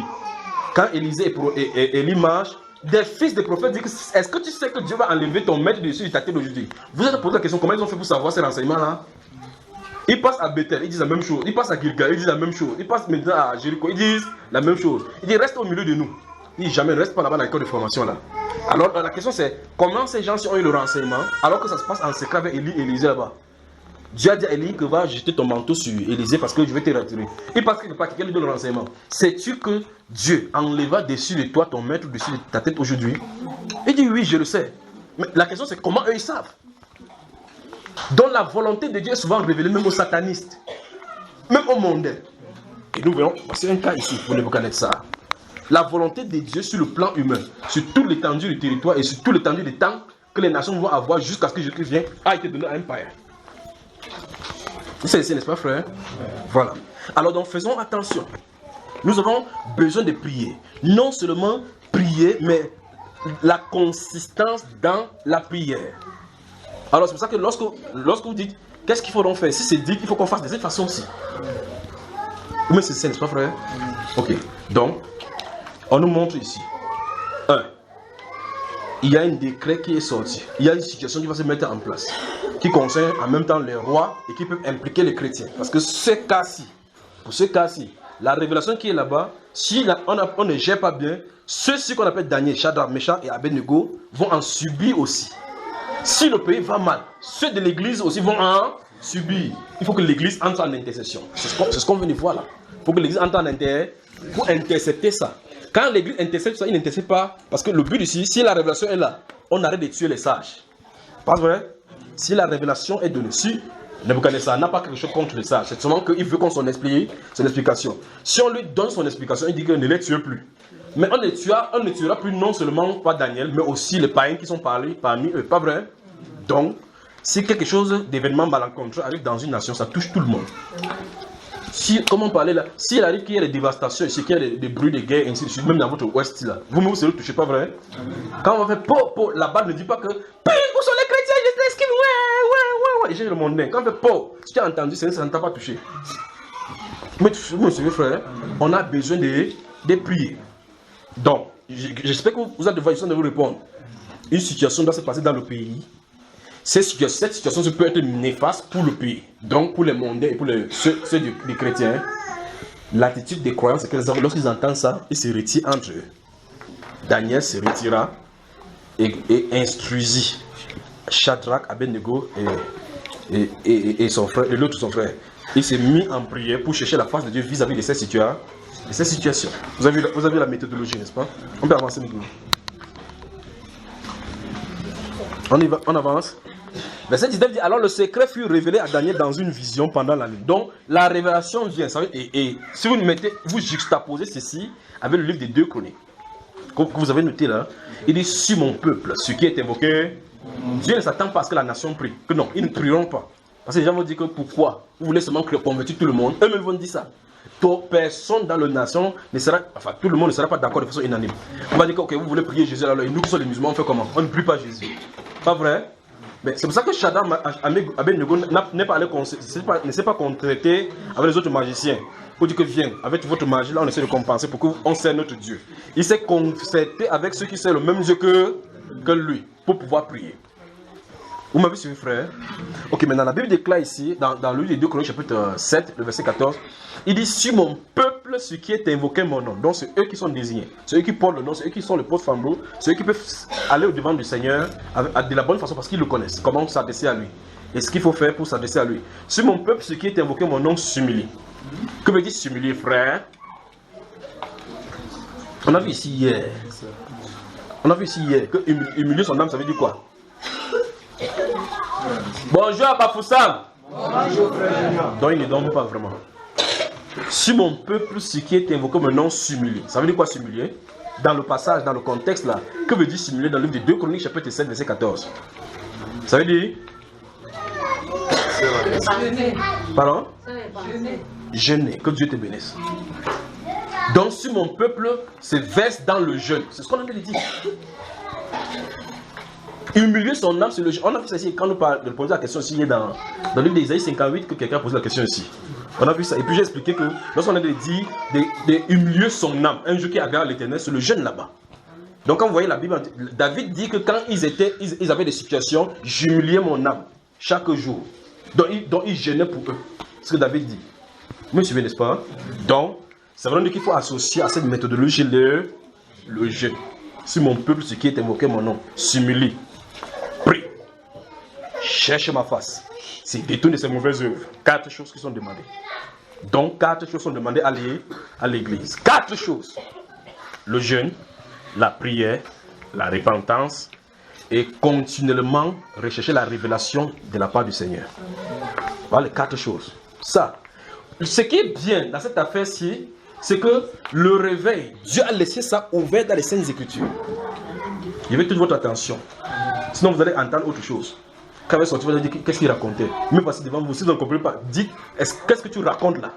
Quand Élisée et Élie marchent, des fils de prophètes disent, est-ce que tu sais que Dieu va enlever ton maître dessus de ta tête d'aujourd'hui? Vous êtes posé la question, comment ils ont fait pour savoir ces renseignements-là? Ils passent à Bethel, ils disent la même chose. Ils passent à Gilgal, ils disent la même chose. Ils passent maintenant à Jéricho, ils disent la même chose. Ils disent, reste au milieu de nous. Ils disent, jamais, ne reste pas là-bas dans l'école de formation là. Alors la question c'est, comment ces gens ont eu le renseignement alors que ça se passe en secret avec Élie et Élisée là-bas? Dieu a dit à Élie que va jeter ton manteau sur Élisée parce que je vais te retirer. Et parce que quelqu'un lui donne le renseignement. Sais-tu que Dieu enleva dessus de toi ton maître dessus de ta tête aujourd'hui? Il dit oui, je le sais. Mais la question c'est comment eux ils savent. Donc la volonté de Dieu est souvent révélée même aux satanistes, même aux mondains. Et nous voyons, c'est un cas ici pour Nebuchadnezzar. La volonté de Dieu sur le plan humain, sur toute l'étendue du territoire et sur toute l'étendue du temps que les nations vont avoir jusqu'à ce que Jésus vienne, a été donné à un païen. C'est n'est-ce pas, frère? Voilà. Alors donc faisons attention. Nous avons besoin de prier. Non seulement prier, mais la consistance dans la prière. Alors c'est pour ça que lorsque vous dites, qu'est-ce qu'il faut donc faire? Si c'est dit qu'il faut qu'on fasse de cette façon-ci. Mais c'est n'est-ce pas, frère? Ok. Donc, on nous montre ici. 1. Il y a un décret qui est sorti. Il y a une situation qui va se mettre en place, qui concerne en même temps les rois et qui peut impliquer les chrétiens. Parce que pour ce cas-ci, la révélation qui est là-bas, si on ne gère pas bien, ceux-ci qu'on appelle Daniel, Shadrach, Meshach et Abednego vont en subir aussi. Si le pays va mal, ceux de l'église aussi vont en subir. Il faut que l'église entre en intercession. C'est ce qu'on vient de voir là. Il faut que l'église entre en intercession pour intercepter ça. Quand l'église intercepte ça, il n'intercepte pas. Parce que le but ici, si la révélation est là, on arrête de tuer les sages. Pas vrai? Si la révélation est donnée, si Nebuchadnezzar n'a pas quelque chose contre les sages, c'est seulement qu'il veut qu'on son explication. Si on lui donne son explication, il dit que ne les tue plus. Mais on ne tuera plus non seulement pas Daniel, mais aussi les païens qui sont parmi eux. Pas vrai? Donc, si quelque chose d'événement malencontreux arrive dans une nation, ça touche tout le monde. Si, comme on parlait là, s'il arrive qu'il y ait des dévastations, qu'il y ait des bruits de guerre, ainsi de suite, même dans votre ouest là, vous-même vous ne touchez pas, vrai? Quand on va faire là-bas, ne dit pas que où sont les chrétiens, je t'esquive, ouais, j'ai le mondain. Quand on fait si tu as entendu, ça ne t'a pas touché. Mais vous me suivez, frère, on a besoin de prier. Donc, j'espère que vous avez besoin de vous répondre. Une situation doit se passer dans le pays. Cette situation peut être néfaste pour le pays, donc pour les mondains et pour ceux des chrétiens. L'attitude des croyants, c'est que lorsqu'ils entendent ça, ils se retirent entre eux. Daniel se retira et instruisit Shadrach, Abednego et son frère, et l'autre son frère. Il s'est mis en prière pour chercher la face de Dieu vis-à-vis de cette situation. Vous avez la méthodologie, n'est-ce pas? On peut avancer maintenant. On avance. Verset 19 dit, alors le secret fut révélé à Daniel dans une vision pendant la nuit. Donc la révélation vient. Et si vous juxtaposez ceci avec le livre des 2 Chroniques, que vous avez noté là, il dit, sur mon peuple, ce qui est invoqué, Dieu ne s'attend pas à ce que la nation prie. Que non, ils ne prieront pas. Parce que les gens vont dire que pourquoi? Vous voulez seulement convertir tout le monde. Eux-mêmes vont dire ça. Personne dans la nation ne sera, enfin tout le monde ne sera pas d'accord de façon unanime. On va dire que okay, vous voulez prier Jésus, alors nous qui sommes les musulmans, on fait comment? On ne prie pas Jésus. Pas vrai? Mais c'est pour ça que Shadrach, Abednego ne s'est pas contracté avec les autres magiciens. Pour dire que viens, avec votre magie là, on essaie de compenser pour qu'on sert notre Dieu. Il s'est concerté avec ceux qui servent le même Dieu que lui, pour pouvoir prier. Vous m'avez suivi, frère? Ok, maintenant la Bible déclare ici, dans le livre des 2 Chroniques, chapitre 7, le verset 14, il dit, sur mon peuple, ce qui est invoqué mon nom. Donc c'est eux qui sont désignés, c'est eux qui portent le nom, c'est eux qui sont le porte-flambeau, c'est eux qui peuvent aller au devant du Seigneur de la bonne façon parce qu'ils le connaissent, comment s'adresser à lui. Et ce qu'il faut faire pour s'adresser à lui. Sur mon peuple, ce qui est invoqué mon nom, s'humilie. Que veut dire s'humilier, frère? On a vu ici hier. Que humilier son âme, ça veut dire quoi? Bonjour Bafoussam. Bonjour frère. Donc il ne donne pas vraiment. Si mon peuple, ce qui est invoqué mon nom, s'humilie. Ça veut dire quoi s'humilier? Dans le passage, dans le contexte là, que veut dire s'humilier dans le livre des 2 Chroniques, chapitre 7, verset 14? Ça veut dire? Pardon? Jeûner. Que Dieu te bénisse. Donc si mon peuple se verse dans le jeûne, c'est ce qu'on a dit. Humilier son âme, c'est le jeûne. On a vu ça ici quand nous parlons de poser la question ici dans le livre d'Ésaïe 58 que quelqu'un a posé la question ici. On a vu ça. Et puis j'ai expliqué que lorsqu'on a dit de humilier son âme, un jeu qui agrade l'Éternel, c'est le jeûne là-bas. Donc quand vous voyez la Bible, David dit que quand ils avaient des situations, j'humiliais mon âme chaque jour. Donc il jeûnait pour eux. C'est ce que David dit. Vous me suivez, n'est-ce pas? Donc, ça veut dire qu'il faut associer à cette méthodologie le jeûne. Si mon peuple, ce qui est invoqué mon nom, s'humilie, prie, cherche ma face, c'est détourne de ses mauvaises œuvres. 4 choses qui sont demandées. Donc 4 choses sont demandées à l'église. 4 choses. Le jeûne, la prière, la repentance et continuellement rechercher la révélation de la part du Seigneur. Voilà les 4 choses. Ça. Ce qui est bien dans cette affaire-ci, c'est que le réveil, Dieu a laissé ça ouvert dans les Saintes Écritures. Je veux toute votre attention. Sinon, vous allez entendre autre chose. Quand vous sortir, vous allez dire qu'est-ce qu'il racontait. Mais parce que devant vous, si vous ne comprenez pas, dites qu'est-ce que tu racontes là.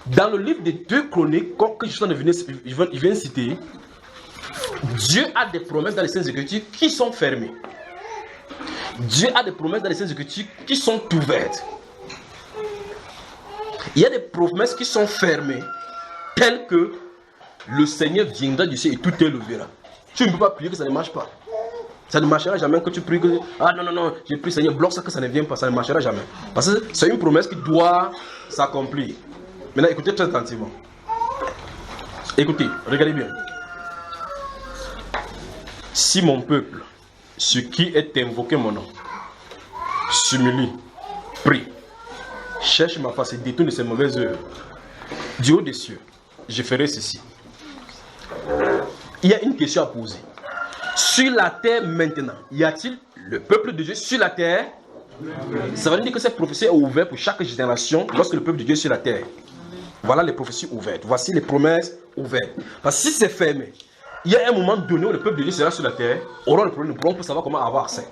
Dans le livre des 2 Chroniques, que je viens de citer, Dieu a des promesses dans les Saintes Écritures qui sont fermées. Dieu a des promesses dans les Saintes Écritures qui sont ouvertes. Il y a des promesses qui sont fermées, telles que le Seigneur viendra du ciel et tout élevera. Tu ne peux pas prier que ça ne marche pas. Ça ne marchera jamais que tu pries que... Ah non, j'ai prié Seigneur, bloque ça que ça ne vient pas, ça ne marchera jamais. Parce que c'est une promesse qui doit s'accomplir. Maintenant, écoutez très attentivement. Écoutez, regardez bien. Si mon peuple, ce qui est invoqué mon nom, s'humilie, prie, cherche ma face et détourne de ses mauvaises œuvres, du haut des cieux, je ferai ceci. Il y a une question à poser. Sur la terre maintenant, y a-t-il le peuple de Dieu sur la terre? Ça veut dire que cette prophétie est ouverte pour chaque génération lorsque le peuple de Dieu est sur la terre. Voilà les prophéties ouvertes. Voici les promesses ouvertes. Parce que si c'est fermé, il y a un moment donné où le peuple de Dieu sera sur la terre, aura le problème, nous pourrons savoir comment avoir accès.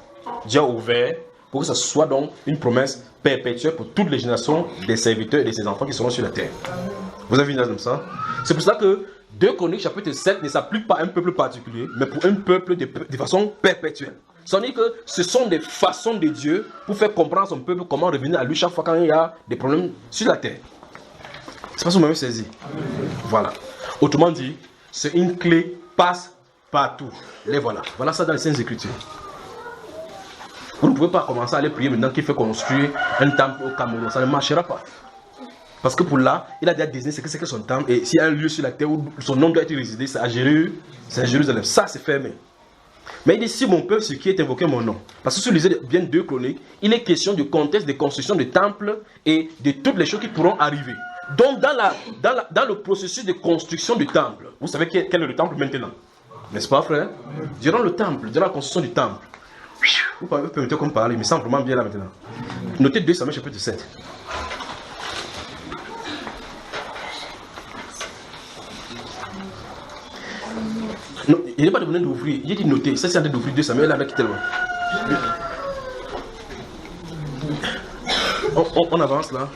Dieu a ouvert pour que ce soit donc une promesse perpétuelle pour toutes les générations des serviteurs et de ses enfants qui seront sur la terre. Vous avez vu comme ça? C'est pour ça que 2 Chroniques chapitre 7 ne s'applique pas à un peuple particulier, mais pour un peuple de façon perpétuelle. Ça veut dire que ce sont des façons de Dieu pour faire comprendre à son peuple comment revenir à lui chaque fois quand il y a des problèmes sur la terre. C'est pas ce que vous m'avez saisi. Voilà. Autrement dit, c'est une clé passe partout. Les voilà. Voilà ça dans les Saintes Écritures. Vous ne pouvez pas commencer à aller prier maintenant qu'il fait construire un temple au Cameroun. Ça ne marchera pas. Parce que pour là, il a déjà désigné ce que c'est que son temple. Et s'il y a un lieu sur la terre où son nom doit être résidé, c'est à Jérusalem. Ça, c'est fermé. Mais il dit, si mon peuple, ce qui est invoqué mon nom. Parce que si vous lisez bien 2 Chroniques, il est question du contexte de construction de temples et de toutes les choses qui pourront arriver. Donc, dans le processus de construction du temple, vous savez quel est le temple maintenant? N'est-ce pas, frère? Durant le temple, durant la construction du temple. Vous permettez qu'on parle, il me semble vraiment bien là maintenant. Notez 2 Samuel chapitre 7. Non, il n'est pas demandé d'ouvrir, il dit noter. Ça, c'est en train d'ouvrir 2 Samuel avec tellement. On avance là.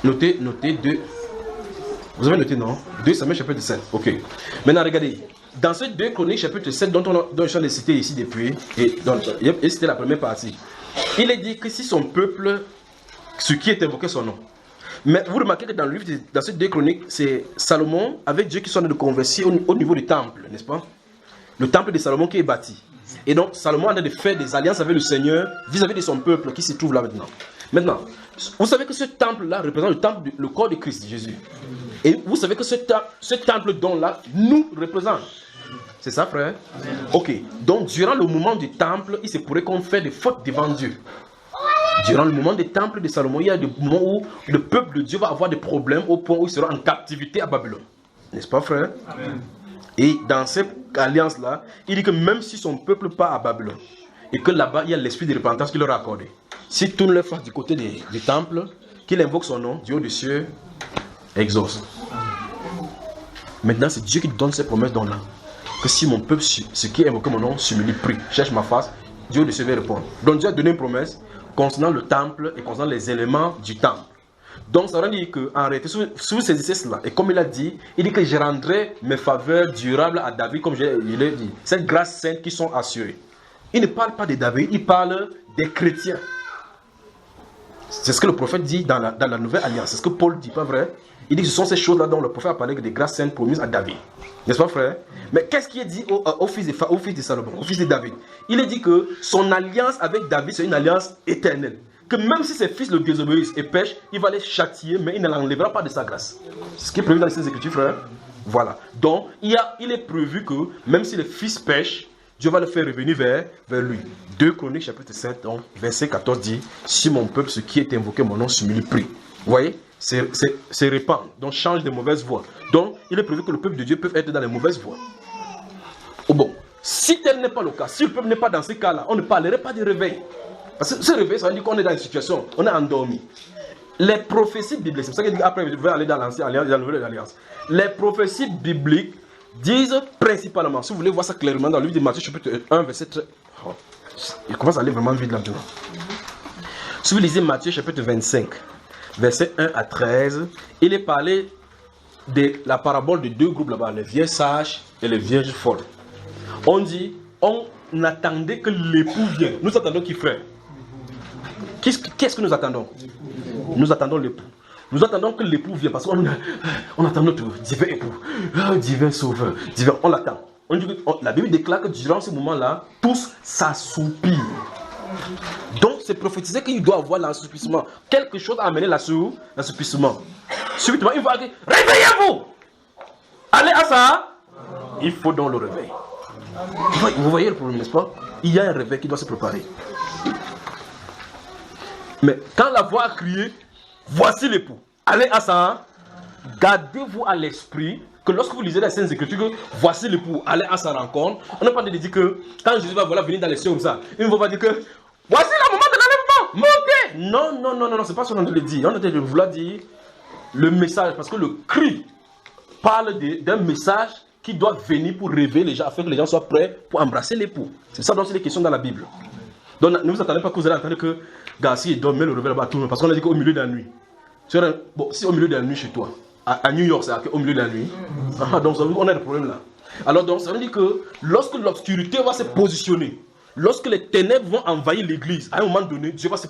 Notez 2. Vous avez noté, non? 2 Samuel chapitre 7. Ok. Maintenant, regardez. Dans ces 2 Chroniques chapitre 7, dont je l'ai cité ici depuis, et c'était la première partie, il est dit que si son peuple, ce qui est invoqué son nom. Mais vous remarquez que dans le livre, dans ces 2 Chroniques, c'est Salomon avec Dieu qui sont en train de converser au niveau du temple, n'est-ce pas? Le temple de Salomon qui est bâti. Et donc, Salomon a en train de faire des alliances avec le Seigneur vis-à-vis de son peuple qui se trouve là maintenant. Maintenant, vous savez que ce temple-là représente le temple, le corps de Christ, Jésus. Et vous savez que ce temple dont-là nous représente. C'est ça, frère? Ok. Donc, durant le moment du temple, il se pourrait qu'on fait des fautes devant Dieu. Durant le moment des temples de Salomon, il y a des moments où le peuple de Dieu va avoir des problèmes au point où il sera en captivité à Babylone. N'est-ce pas, frère? Amen. Et dans cette alliance-là, il dit que même si son peuple part à Babylone, et que là-bas, il y a l'esprit de repentance qu'il leur a accordé, s'il tourne leur face du côté du temple, qu'il invoque son nom, Dieu des cieux exauce. Maintenant, c'est Dieu qui donne ces promesses là. Que si mon peuple, ce qui invoque mon nom, s'humilie, prie, cherche ma face, Dieu des cieux va répondre. Donc Dieu a donné une promesse concernant le temple et concernant les éléments du temple. Donc ça veut dire qu'en réalité, si vous saisissez cela, et comme il a dit, il dit que je rendrai mes faveurs durables à David, comme je l'ai dit, cette grâce sainte qui sont assurées. Il ne parle pas de David, il parle des chrétiens. C'est ce que le prophète dit dans la nouvelle alliance, c'est ce que Paul dit, pas vrai? Il dit que ce sont ces choses-là dont le prophète a parlé des grâces saintes promises à David. N'est-ce pas, frère? Mais qu'est-ce qui est dit au fils de Salomon, au fils de David? Il est dit que son alliance avec David, c'est une alliance éternelle. Que même si ses fils le désobéissent et pêchent, il va les châtier, mais il ne l'enlèvera pas de sa grâce. C'est ce qui est prévu dans les Saintes Écritures, frère. Voilà. Donc, il est prévu que même si les fils pêchent, Dieu va le faire revenir vers lui. 2 Chroniques, chapitre 7, donc, verset 14 dit, si mon peuple, ce qui est invoqué, mon nom, s'humilie, prie. Vous voyez? C'est répandre, donc change de mauvaises voies. Donc, il est prévu que le peuple de Dieu peut être dans les mauvaises voies. Oh bon, si tel n'est pas le cas, si le peuple n'est pas dans ce cas-là, on ne parlerait pas de réveil. Parce que ce réveil, ça veut dire qu'on est dans une situation, on est endormi. Les prophéties bibliques, c'est pour ça qu'après, je vais aller dans l'Ancienne Alliance, dans la Nouvelle Alliance. Les prophéties bibliques disent principalement, si vous voulez voir ça clairement dans le livre de Matthieu, chapitre 1, verset 13. Oh, il commence à aller vraiment vite là-dedans. Si vous lisez Matthieu, chapitre 25, verset 1 à 13, il est parlé de la parabole de 2 groupes là-bas, les vieilles sages et les vierges folles. On dit, on attendait que l'époux vienne. Nous attendons qui, frère? Qu'est-ce que nous attendons? Nous attendons l'époux. Nous attendons que l'époux vienne parce qu'on attend notre divin époux, divin sauveur, divin, on l'attend. La Bible déclare que durant ce moment-là, tous s'assoupirent. Donc, c'est prophétisé qu'il doit avoir l'assoupissement. Quelque chose a amené l'assoupissement. Subitement, il va dire, réveillez-vous! Allez à ça! Il faut donc le réveil. Vous voyez le problème, n'est-ce pas? Il y a un réveil qui doit se préparer. Mais quand la voix a crié, voici l'époux, allez à ça, gardez-vous à l'esprit que lorsque vous lisez les Saintes Écritures, voici l'époux, allez à sa rencontre. On n'a pas de dire que quand Jésus va venir dans les cieux comme ça, il ne va pas dire que voici le moment de l'enlèvement, montez. Non, c'est pas ce qu'on le dit. On a de vouloir dire le message, parce que le cri parle d'un message qui doit venir pour réveiller les gens, afin que les gens soient prêts pour embrasser l'époux. C'est ça dont c'est les questions dans la Bible. Donc ne vous attendez pas que vous allez entendre que Garcia dorme, met le réveil là-bas tout le monde, parce qu'on a dit qu'au milieu de la nuit. Bon, si au milieu de la nuit chez toi, à New York, c'est au milieu de la nuit. Donc on a des problèmes là. Alors donc ça veut dire que lorsque l'obscurité va se positionner, lorsque les ténèbres vont envahir l'église, à un moment donné, Dieu va se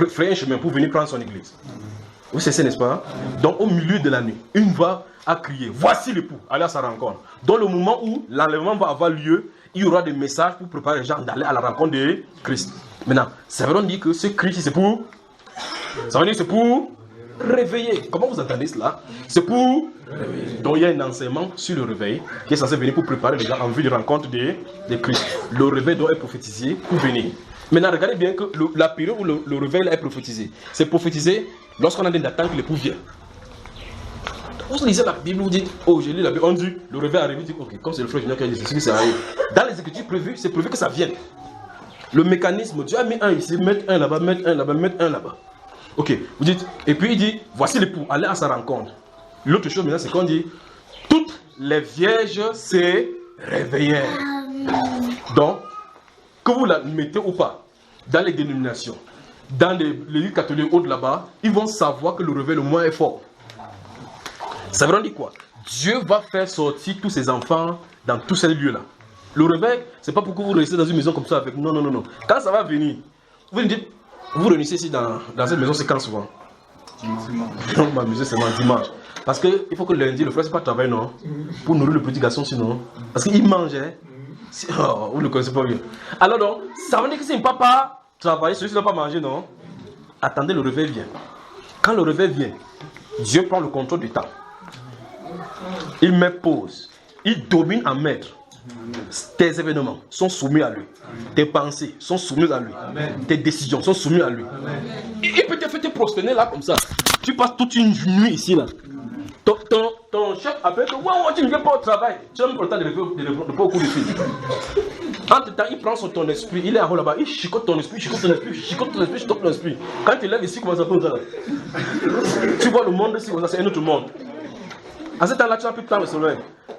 faire un chemin pour venir prendre son église. Vous savez, n'est-ce pas? Donc au milieu de la nuit, une voix a crié, voici l'époux, allez à sa rencontre. Dans le moment où l'enlèvement va avoir lieu, il y aura des messages pour préparer les gens d'aller à la rencontre de Christ. Maintenant, ça veut donc dire que ce cri, c'est pour Ça veut dire que c'est pour réveiller. Comment vous entendez cela? C'est pour réveiller. Donc il y a un enseignement sur le réveil qui est censé venir pour préparer les gens en vue de rencontre de Christ. Le réveil doit être prophétisé pour venir. Maintenant, regardez bien que la période où le réveil là est prophétisé, c'est prophétisé lorsqu'on a des attentes que l'époux vient. Vous lisez la Bible, vous dites, oh j'ai lu la Bible, on dit, le réveil arrive, vous dites, ok, comme c'est le frère Junior qui a dit, c'est ce qui ça arrive. Dans les écritures prévues, c'est prévu que ça vienne. Le mécanisme, Dieu a mis un ici, mettre un là-bas, mettre un là-bas, mettre un là-bas. Ok, vous dites, et puis il dit, voici l'époux, allez à sa rencontre. L'autre chose maintenant, c'est qu'on dit, toutes les vierges se réveillèrent. Donc, que vous la mettez ou pas, dans les dénominations, dans l'église catholique haute là-bas, ils vont savoir que le réveil le moins est fort. Ça veut dire quoi? Dieu va faire sortir tous ses enfants dans tous ces lieux-là. Le réveil, c'est pas pour que vous restez dans une maison comme ça avec. Non, non, non, non. Quand ça va venir, vous me dites, vous réunissez ici dans cette maison, c'est quand souvent? Non, ma maison, c'est dimanche. Parce qu'il faut que lundi, le frère, c'est pas travailler, non? Pour nourrir le petit garçon, sinon. Parce qu'il mange, hein? Oh, vous ne le connaissez pas bien. Alors donc, ça veut dire que si papa travaille, celui-ci ne va pas manger, non? Attendez, le réveil vient. Quand le réveil vient, Dieu prend le contrôle du temps. Il met pause. Il domine en maître. Tes événements sont soumis à lui. Tes pensées sont soumises à lui. Tes décisions sont soumises à lui. Il peut te faire te prosterner là comme ça. Tu passes toute une nuit ici là. Ton chef appelle que tu ne viens pas au travail. Tu n'as même pas le temps de pas au cours de fil. Entre temps, il prend ton esprit, il est en haut là-bas, il chicote ton esprit, chicote ton esprit, chicote ton esprit, chicote ton esprit. Quand tu lèves ici, comment ça fait ça là? Tu vois le monde ici, c'est un autre monde. À ce temps-là, tu n'as plus de temps de soleil.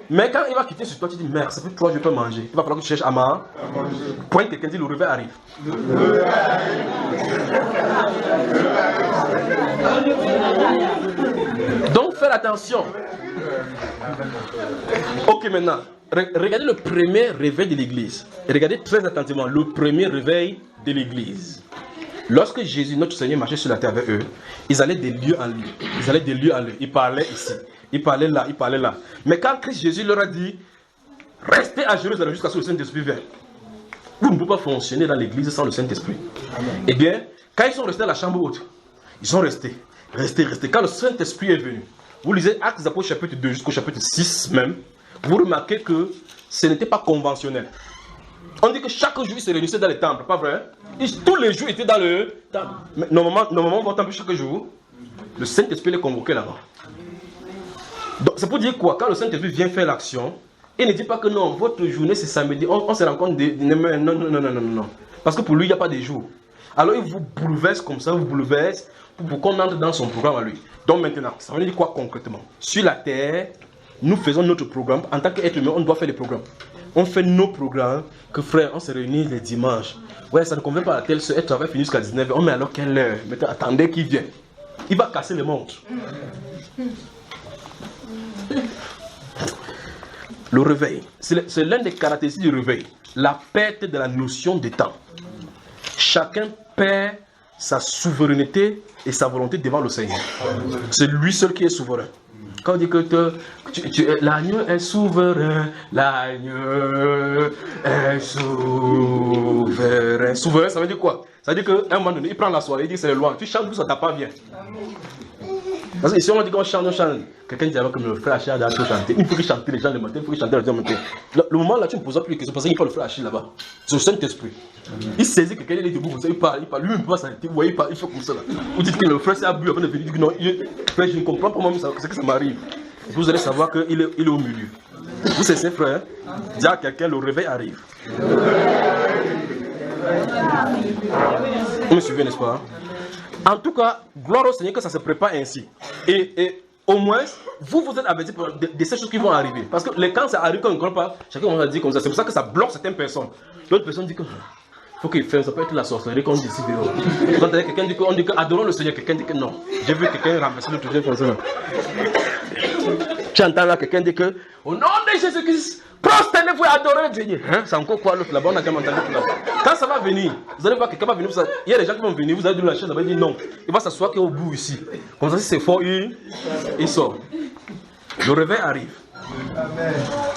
Mais quand il va quitter sur toi, tu dis merde, ça fait 3 jours que je peux manger. Il va falloir que tu cherches à manger. Point quelqu'un dit le réveil arrive. Donc faites attention. Ok, maintenant, regardez le premier réveil de l'église. Regardez très attentivement le premier réveil de l'église. Lorsque Jésus, notre Seigneur, marchait sur la terre avec eux, ils allaient de lieu en lieu. Ils allaient de lieu en lieu. Ils parlaient ici. Ils parlaient là, ils parlaient là. Mais quand Christ Jésus leur a dit, restez à Jérusalem jusqu'à ce que le Saint-Esprit vienne. Vous ne pouvez pas fonctionner dans l'église sans le Saint-Esprit. Eh bien, quand ils sont restés à la chambre haute, ils sont restés. Quand le Saint-Esprit est venu, vous lisez Actes des Apôtres chapitre 2 jusqu'au chapitre 6 même, vous remarquez que ce n'était pas conventionnel. On dit que chaque jour ils se réunissaient dans les temples, pas vrai? Tous les jours ils étaient dans le temple. Mais normalement on va au temple chaque jour. Le Saint-Esprit les convoquait là-bas. Donc c'est pour dire quoi? Quand le Saint-Esprit vient faire l'action, il ne dit pas que non, votre journée c'est samedi, on se rencontre non. Parce que pour lui il n'y a pas de jour. Alors il vous bouleverse comme ça, vous bouleverse pour qu'on entre dans son programme à lui. Donc maintenant, ça veut dire quoi concrètement? Sur la terre, nous faisons notre programme. En tant qu'être humain, on doit faire des programmes. On fait nos programmes, que frère, on se réunit les dimanches. Ouais, ça ne convient pas à telle soeur, elle travaille fini jusqu'à 19h. On met alors quelle heure? Maintenant, attendez qu'il vienne. Il va casser les montres. Le réveil, c'est l'un des caractéristiques du réveil. La perte de la notion de temps. Chacun perd sa souveraineté et sa volonté devant le Seigneur. C'est lui seul qui est souverain. Quand on dit que l'agneau est souverain, l'agneau est souverain. Souverain, ça veut dire quoi? Ça veut dire qu'à un moment donné, il prend la soirée, il dit que c'est le loin. Tu chantes, ça t'a pas bien. Parce que si on dit qu'on chante, quelqu'un dit alors que le frère Achille a chanté. Il faut qu'il chante les gens le matin, il faut qu'il chante les gens le matin. Le moment là, tu ne me poses plus de questions parce qu'il n'y a pas le frère Achille là-bas. C'est le Saint-Esprit. Il saisit quelqu'un, il est debout comme ça, il parle, lui-même ne peut pas s'arrêter. Vous voyez, il fait comme ça là. Vous dites que le frère s'est bu avant de venir, il dit que non, frère, je ne comprends pas moi-même ce que ça m'arrive. Vous allez savoir qu'il est au milieu. Vous cessez, frère, dire à quelqu'un, le réveil arrive. Vous me suivez, n'est-ce pas? En tout cas, gloire au Seigneur que ça se prépare ainsi. Et au moins, vous êtes avertis de ces choses qui vont arriver. Parce que quand ça arrive, quand on ne comprend pas, chacun va dire comme ça. C'est pour ça que ça bloque certaines personnes. D'autres personnes disent que faut qu'il fasse, ça peut être la sorcellerie qu'on dit ici. Quand quelqu'un dit qu'on dit que adorons le Seigneur, quelqu'un dit que non. J'ai vu quelqu'un renverser le truc comme ça. Tu entends là quelqu'un dit que au nom de Jésus-Christ, prosternez-vous et adorez Dieu. Hein? C'est encore quoi l'autre là-bas? On a déjà entendu tout là. Quand ça va venir, vous allez voir quelqu'un va venir. Il y a des gens qui vont venir, vous allez donner la chaise, vous allez dire non. Il va s'asseoir au bout ici. Comme ça, si c'est fort, il sort. Le réveil arrive.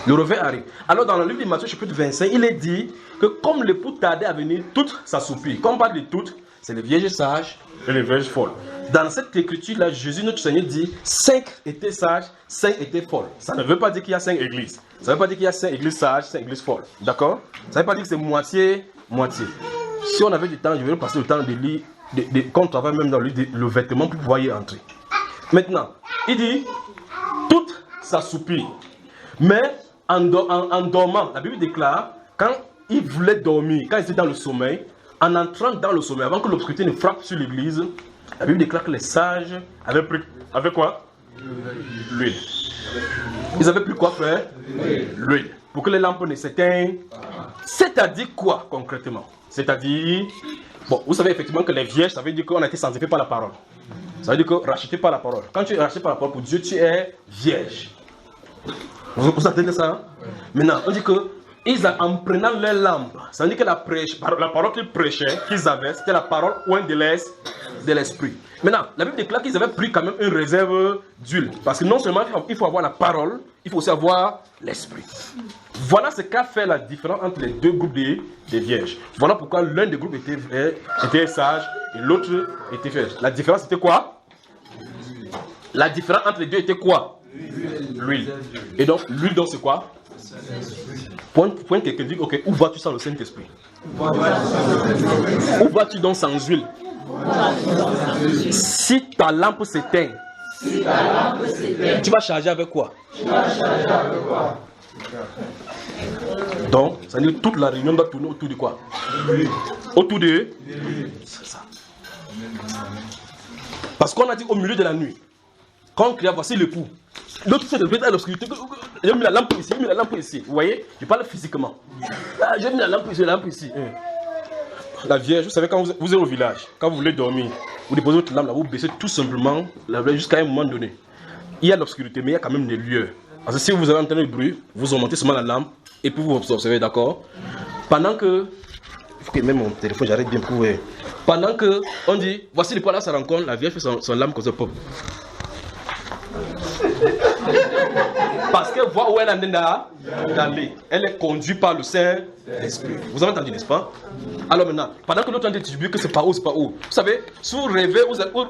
Le réveil arrive. Alors dans le livre de Matthieu chapitre 25, il est dit que comme l'époux tardait à venir, toutes s'assoupirent. Quand on parle de toutes, c'est les vierges sages et les vierges folles. Dans cette écriture-là, Jésus, notre Seigneur, dit 5 étaient sages, 5 étaient folles. Ça ne veut pas dire qu'il y a 5 églises. Ça ne veut pas dire qu'il y a 5 églises sages, 5 églises folles. D'accord? Ça ne veut pas dire que c'est moitié. Si on avait du temps, je vais passer le temps de lire, quand on travaille même dans le vêtement pour pouvoir y entrer. Maintenant, il dit, toutes s'assoupirent. Mais en dormant, la Bible déclare, quand il voulait dormir, quand il était dans le sommeil, en entrant dans le sommeil, avant que l'obscurité ne frappe sur l'église, la Bible déclare que les sages avaient pris, avec quoi? L'huile. Ils avaient pris quoi faire? L'huile. Pour que les lampes ne s'éteignent. C'est-à-dire quoi concrètement? C'est-à-dire, bon, vous savez effectivement que les vierges, ça veut dire qu'on a été sanctifié par la parole. Ça veut dire que racheté par la parole. Quand tu es racheté par la parole, pour Dieu, tu es vierge. Vous entendez ça? Hein? Maintenant, on dit que en prenant leur lampe, ça veut dire que la parole qu'ils prêchaient, qu'ils avaient, c'était la parole oint de l'esprit. Maintenant, la Bible déclare qu'ils avaient pris quand même une réserve d'huile. Parce que non seulement il faut avoir la parole, il faut aussi avoir l'esprit. Voilà ce qu'a fait la différence entre les deux groupes des vierges. Voilà pourquoi l'un des groupes était sage et l'autre était vierge. La différence était quoi? La différence entre les deux était quoi? L'huile. Et donc, l'huile, donc c'est quoi? Point quelqu'un dit, ok, où vas-tu sans le Saint-Esprit? Où vas-tu donc sans huile? Si ta lampe s'éteint, tu vas charger avec quoi? Donc, ça veut dire que toute la réunion doit tourner autour de quoi? Autour de... C'est ça. Parce qu'on a dit au milieu de la nuit, quand on cria, voici l'époux. L'autre c'est de l'obscurité à l'obscurité. J'ai mis la lampe ici, j'ai mis la lampe ici. Vous voyez? Je parle physiquement. Ah, j'ai mis la lampe ici. La vierge, vous savez, quand vous êtes au village, quand vous voulez dormir, vous déposez votre lampe là, vous baissez tout simplement jusqu'à un moment donné. Il y a l'obscurité, mais il y a quand même des lueurs. Parce que si vous avez entendu le bruit, vous augmentez seulement la lampe et puis vous observez, d'accord? Pendant que... Il faut que même mon téléphone, j'arrête bien pour... Pendant que on dit, voici le point là, ça rencontre, la vierge fait son lampe comme ça, pop. Parce qu'elle voit où elle en est d'aller. Elle est conduite par le Saint-Esprit. Vous avez entendu, n'est-ce pas? Alors maintenant, pendant que l'autre a distribué que c'est pas où, c'est pas où. Vous savez, si vous rêvez,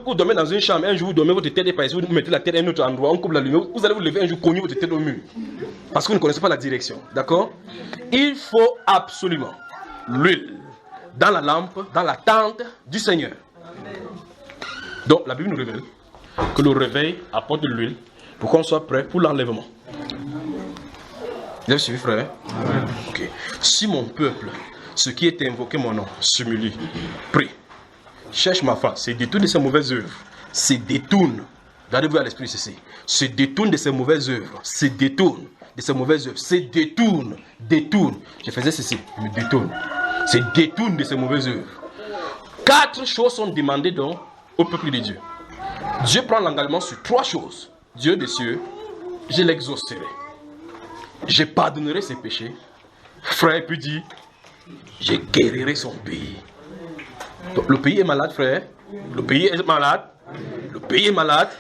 vous dormez dans une chambre, un jour vous dormez, votre tête est par ici, vous mettez la tête à un autre endroit, on coupe la lumière, vous allez vous lever un jour, cogner votre tête au mur. Parce que vous ne connaissez pas la direction. D'accord? Il faut absolument l'huile dans la lampe, dans la tente du Seigneur. Donc la Bible nous révèle que le réveil apporte de l'huile pour qu'on soit prêt pour l'enlèvement. Vous avez suivi, frère? Ok. Si mon peuple, ce qui est invoqué mon nom, s'humilie, prie, cherche ma face, se détourne de ses mauvaises œuvres, se détourne, regardez-vous à l'esprit ceci, se détourne de ses mauvaises œuvres, se détourne de ses mauvaises œuvres, se détourne. Je faisais ceci, je me détourne, se détourne de ses mauvaises œuvres. 4 choses sont demandées donc au peuple de Dieu. Dieu prend l'engagement sur 3 choses. Dieu des cieux, je l'exaucerai. Je pardonnerai ses péchés. Frère, puis dit, je guérirai son pays. Donc, le pays est malade, frère. Le pays est malade. Le pays est malade.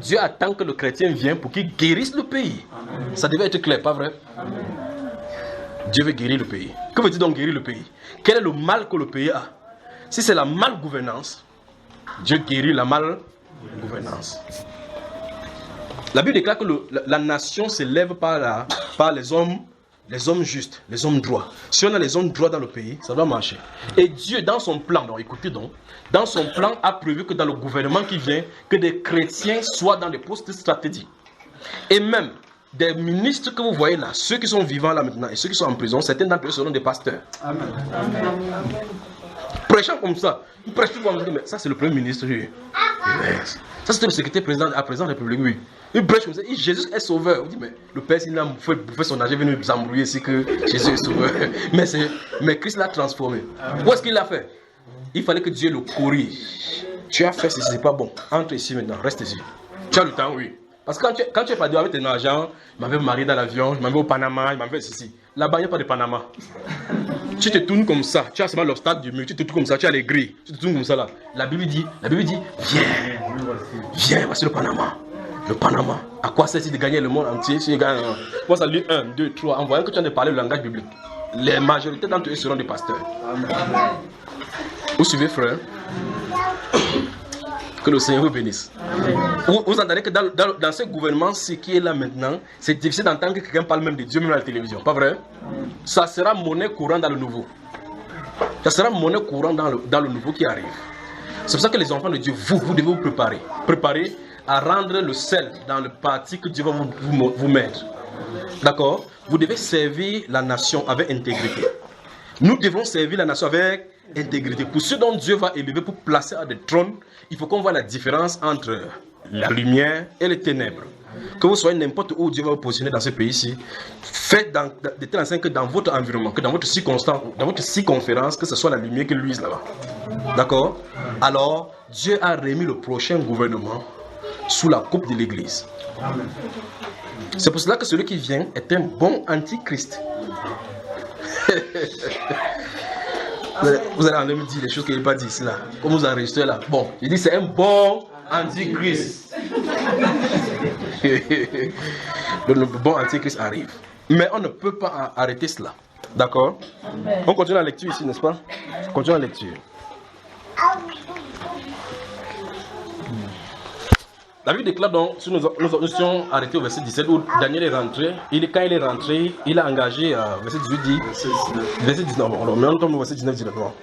Dieu attend que le chrétien vienne pour qu'il guérisse le pays. Ça devait être clair, pas vrai? Dieu veut guérir le pays. Que veut-il donc guérir le pays? Quel est le mal que le pays a? Si c'est la malgouvernance, Dieu guérit la malgouvernance. La Bible déclare que la nation s'élève par les hommes justes, les hommes droits. Si on a les hommes droits dans le pays, ça va marcher. Et Dieu, dans son plan, donc écoutez donc, dans son plan a prévu que dans le gouvernement qui vient, que des chrétiens soient dans des postes stratégiques. Et même des ministres que vous voyez là, ceux qui sont vivants là maintenant et ceux qui sont en prison, certains d'entre eux seront des pasteurs. Amen. Prêchant comme ça, ils prêchent tout comme ça, mais ça c'est le premier ministre. Ça c'était le secrétaire président de la République, oui. Il prêche comme ça, Jésus est sauveur. On dit, mais le Père, s'il a fait son âge, il est venu nous embrouiller ici que Jésus est sauveur. Mais Christ l'a transformé. Où est-ce qu'il l'a fait? Il fallait que Dieu le corrige. Tu as fait ceci, c'est pas bon. Entre ici maintenant, reste ici. Tu as le temps, oui. Parce que quand tu es pas dehors avec tes agents, je m'avais marié dans l'avion, je m'avais au Panama, je m'avais ceci. Là-bas, il n'y a pas de Panama. Tu te tournes comme ça, tu as seulement l'obstacle du mur, tu te tournes comme ça, tu as les grilles, tu te tournes comme ça là. La Bible dit, viens, voici le Panama. Le Panama. À quoi sert-il de gagner le monde entier si tu gagnes? Moi, ça lit 1, 2, 3. En voyant que tu en as parlé le langage biblique, les majorités d'entre eux seront des pasteurs. Amen. Vous suivez, frère? Que le Seigneur vous bénisse. Vous entendez que dans ce gouvernement, ce qui est là maintenant, c'est difficile d'entendre que quelqu'un parle même de Dieu même à la télévision. Pas vrai? Ça sera monnaie courante dans le nouveau. Ça sera monnaie courante dans le nouveau qui arrive. C'est pour ça que les enfants de Dieu, vous devez vous préparer. Préparer à rendre le sel dans le parti que Dieu va vous mettre. D'accord? Vous devez servir la nation avec intégrité. Nous devons servir la nation avec intégrité. Pour ceux dont Dieu va élever pour placer à des trônes, il faut qu'on voit la différence entre la lumière et les ténèbres. Que vous soyez n'importe où Dieu va vous positionner dans ce pays-ci, faites de telle enseigne que dans votre environnement, que dans votre circonstance, dans votre circonférence, que ce soit la lumière qui luise là-bas. D'accord? Alors, Dieu a remis le prochain gouvernement sous la coupe de l'Église. C'est pour cela que celui qui vient est un bon antichrist. Vous allez me dire les choses qu'il n'a pas dit ici là. Comme vous enregistrez là. Bon, il dit c'est un bon antichrist. Le bon antichrist arrive. Mais on ne peut pas arrêter cela. D'accord? On continue la lecture ici, n'est-ce pas? Continue la lecture. La Bible déclare donc, si nous sommes arrêtés au verset 17 où Daniel est rentré, quand il est rentré, il a engagé, verset 18 dit, verset 19, mais on tombe au verset 19 directement.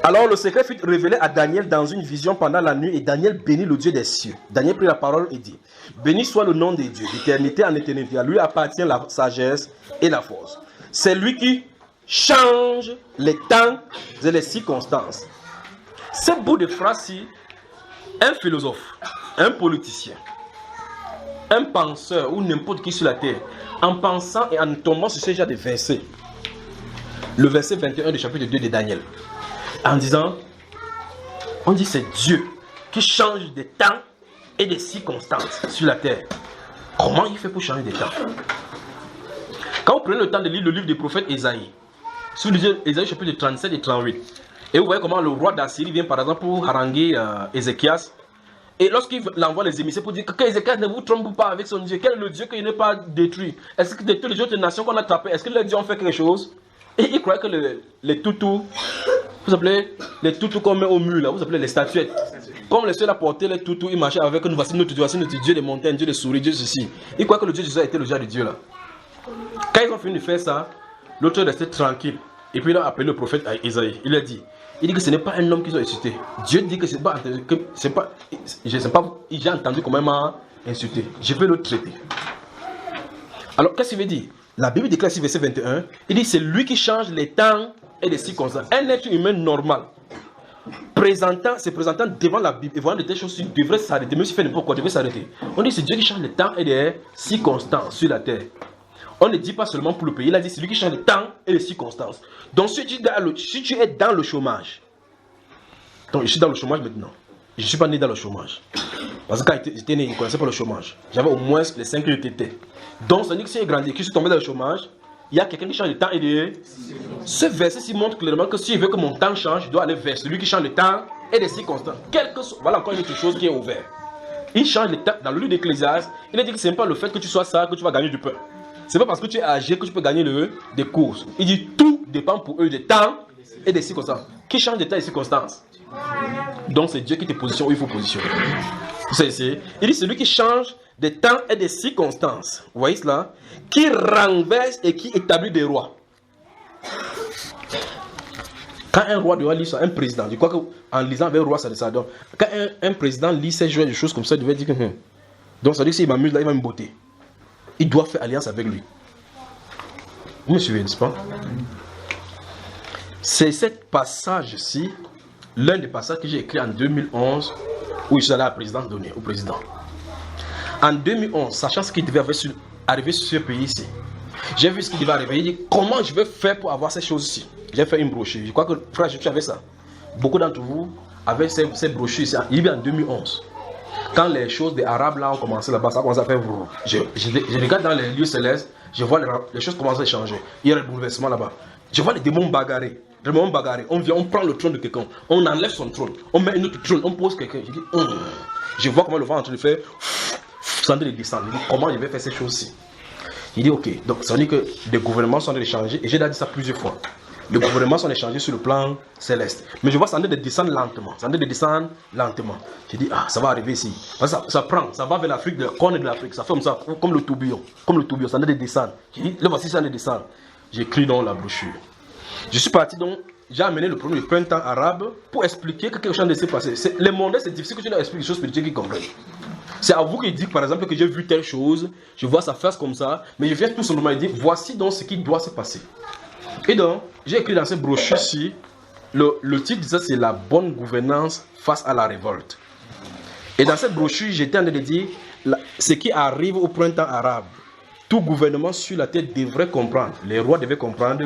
Alors le secret fut révélé à Daniel dans une vision pendant la nuit et Daniel bénit le Dieu des cieux. Daniel prit la parole et dit, béni soit le nom de Dieu, d'éternité en éternité, à lui appartient la sagesse et la force. C'est lui qui change les temps et les circonstances. Ce bout de phrase-ci, un philosophe, un politicien, un penseur ou n'importe qui sur la terre, en pensant et en tombant sur ce genre de versets, le verset 21 du chapitre 2 de Daniel, en disant, on dit c'est Dieu qui change des temps et des circonstances sur la terre. Comment il fait pour changer des temps? Quand vous prenez le temps de lire le livre des prophètes Ésaïe, sur Ésaïe chapitre 37 et 38, et vous voyez comment le roi d'Assyrie vient par exemple pour haranguer Ézéchias. Et lorsqu'il envoie les émissaires pour dire que Ézéchias ne vous trompe pas avec son Dieu, quel est le Dieu qu'il n'est pas détruit? Est-ce que de toutes les autres nations qu'on a tapées, est-ce que les dieux ont fait quelque chose? Et il croyait que les toutous, vous appelez les toutous qu'on met au mur là, vous appelez les statuettes. Comme les seuls à porter les toutous, ils marchaient avec nous, voici notre Dieu des montagnes, Dieu des souris, Dieu ceci. Il croit que le Dieu de Jésus a été le genre de Dieu là. Quand ils ont fini de faire ça, l'autre est resté tranquille. Et puis il a appelé le prophète Isaïe. Il a dit que ce n'est pas un homme qu'ils ont insulté. Dieu dit que j'ai entendu comment il m'a insulté. Je vais le traiter. Alors qu'est-ce qu'il veut dire? La Bible déclare ici verset 21. Il dit c'est lui qui change les temps et les circonstances. Un être humain normal se présentant devant la Bible et voyant de telles choses, il devrait s'arrêter. Même s'il fait n'importe quoi, il devrait s'arrêter. On dit c'est Dieu qui change les temps et les circonstances sur la terre. On ne dit pas seulement pour le pays, il a dit c'est lui qui change les temps et les circonstances. Donc si tu es dans le chômage, donc je suis dans le chômage maintenant, je ne suis pas né dans le chômage. Parce que quand j'étais né, je ne connaissais pas le chômage. J'avais au moins les 5 que j'étais. Donc ça veut dire que si j'ai grandi et que je suis tombé dans le chômage, il y a quelqu'un qui change le temps et les... Ce verset montre clairement que si je veux que mon temps change, je dois aller vers celui qui change le temps et les circonstances. Voilà encore une autre chose qui est ouverte. Il change le temps. Dans le livre d'Ecclésiaste, il a dit que ce n'est pas le fait que tu sois ça que tu vas gagner du pain. C'est pas parce que tu es âgé que tu peux gagner des courses. Il dit tout dépend pour eux des temps et des circonstances. Qui change des temps et des circonstances? Donc c'est Dieu qui te positionne où il faut positionner. Vous savez, il dit celui qui change des temps et des circonstances. Vous voyez cela? Qui renverse et qui établit des rois. Quand un roi doit lire ça, un président, je crois qu'en lisant avec le roi, ça donne. Quand un président lit ces choses comme ça, il devait dire que... Donc ça veut dire que s'il m'amuse là, il va me botter. Il doit faire alliance avec lui. Vous me suivez, n'est-ce pas? C'est ce passage-ci, l'un des passages que j'ai écrit en 2011, où je suis allé à la présidence donner au président. En 2011, sachant ce qui devait arriver sur ce pays-ci, j'ai vu ce qui devait arriver. Il dit comment je vais faire pour avoir ces choses-ci. J'ai fait une brochure. Je crois que frère, tu avais ça. Beaucoup d'entre vous avaient ces brochures ici. Il y a en 2011. Quand les choses des Arabes là ont commencé là-bas, ça a commencé à faire brrr. Je regarde dans les lieux célestes, je vois les choses commencent à changer. Il y a le bouleversement là-bas. Je vois les démons bagarrer. On vient, on prend le trône de quelqu'un, on enlève son trône, on met un autre trône, on pose quelqu'un. Je dis, je vois comment le vent est en train de faire, sans de descendre. Je dis, comment je vais faire ces choses-ci? Il dit, ok. Donc ça veut dire que des gouvernements sont en train de changer. Et j'ai dit ça plusieurs fois. Le gouvernement sont échangés sur le plan céleste. Mais je vois ça en train de descendre lentement. Ça en train de descendre lentement. Je dis, ah, ça va arriver ici. Ça prend, ça va vers l'Afrique, le corne de l'Afrique. Ça fait comme ça, comme le tourbillon. Comme le tourbillon, ça en train de descendre. Je dis, là voici, ça en train de descendre. J'écris dans la brochure. Je suis parti donc, j'ai amené le premier printemps arabe pour expliquer que quelque chose de s'est passé. Les mondes, c'est difficile que tu leur expliques des choses spirituelles qu'ils comprennent. C'est à vous qui dites, par exemple, que j'ai vu telle chose, je vois sa face comme ça, mais je viens tout simplement dire, voici donc ce qui doit se passer. Et donc, j'ai écrit dans cette brochure-ci, le titre de ça, c'est la bonne gouvernance face à la révolte. Et dans cette brochure, j'étais en train de dire, ce qui arrive au printemps arabe, tout gouvernement sur la terre devrait comprendre, les rois devaient comprendre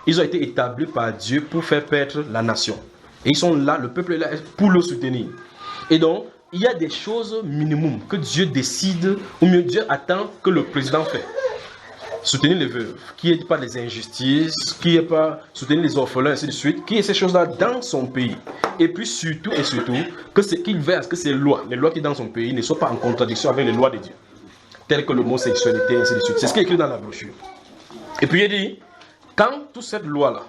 qu'ils ont été établis par Dieu pour faire perdre la nation. Et ils sont là, le peuple est là pour le soutenir. Et donc, il y a des choses minimum que Dieu décide, ou mieux Dieu attend que le président fait. Soutenir les veuves, qu'il n'y ait pas des injustices, qu'il n'y ait pas soutenir les orphelins, ainsi de suite, qu'il y ait ces choses-là dans son pays. Et puis surtout, qu'il veille à ce que ces lois, les lois qui sont dans son pays, ne soient pas en contradiction avec les lois de Dieu, telles que l'homosexualité, ainsi de suite. C'est ce qui est écrit dans la brochure. Et puis il dit, quand toute cette loi-là,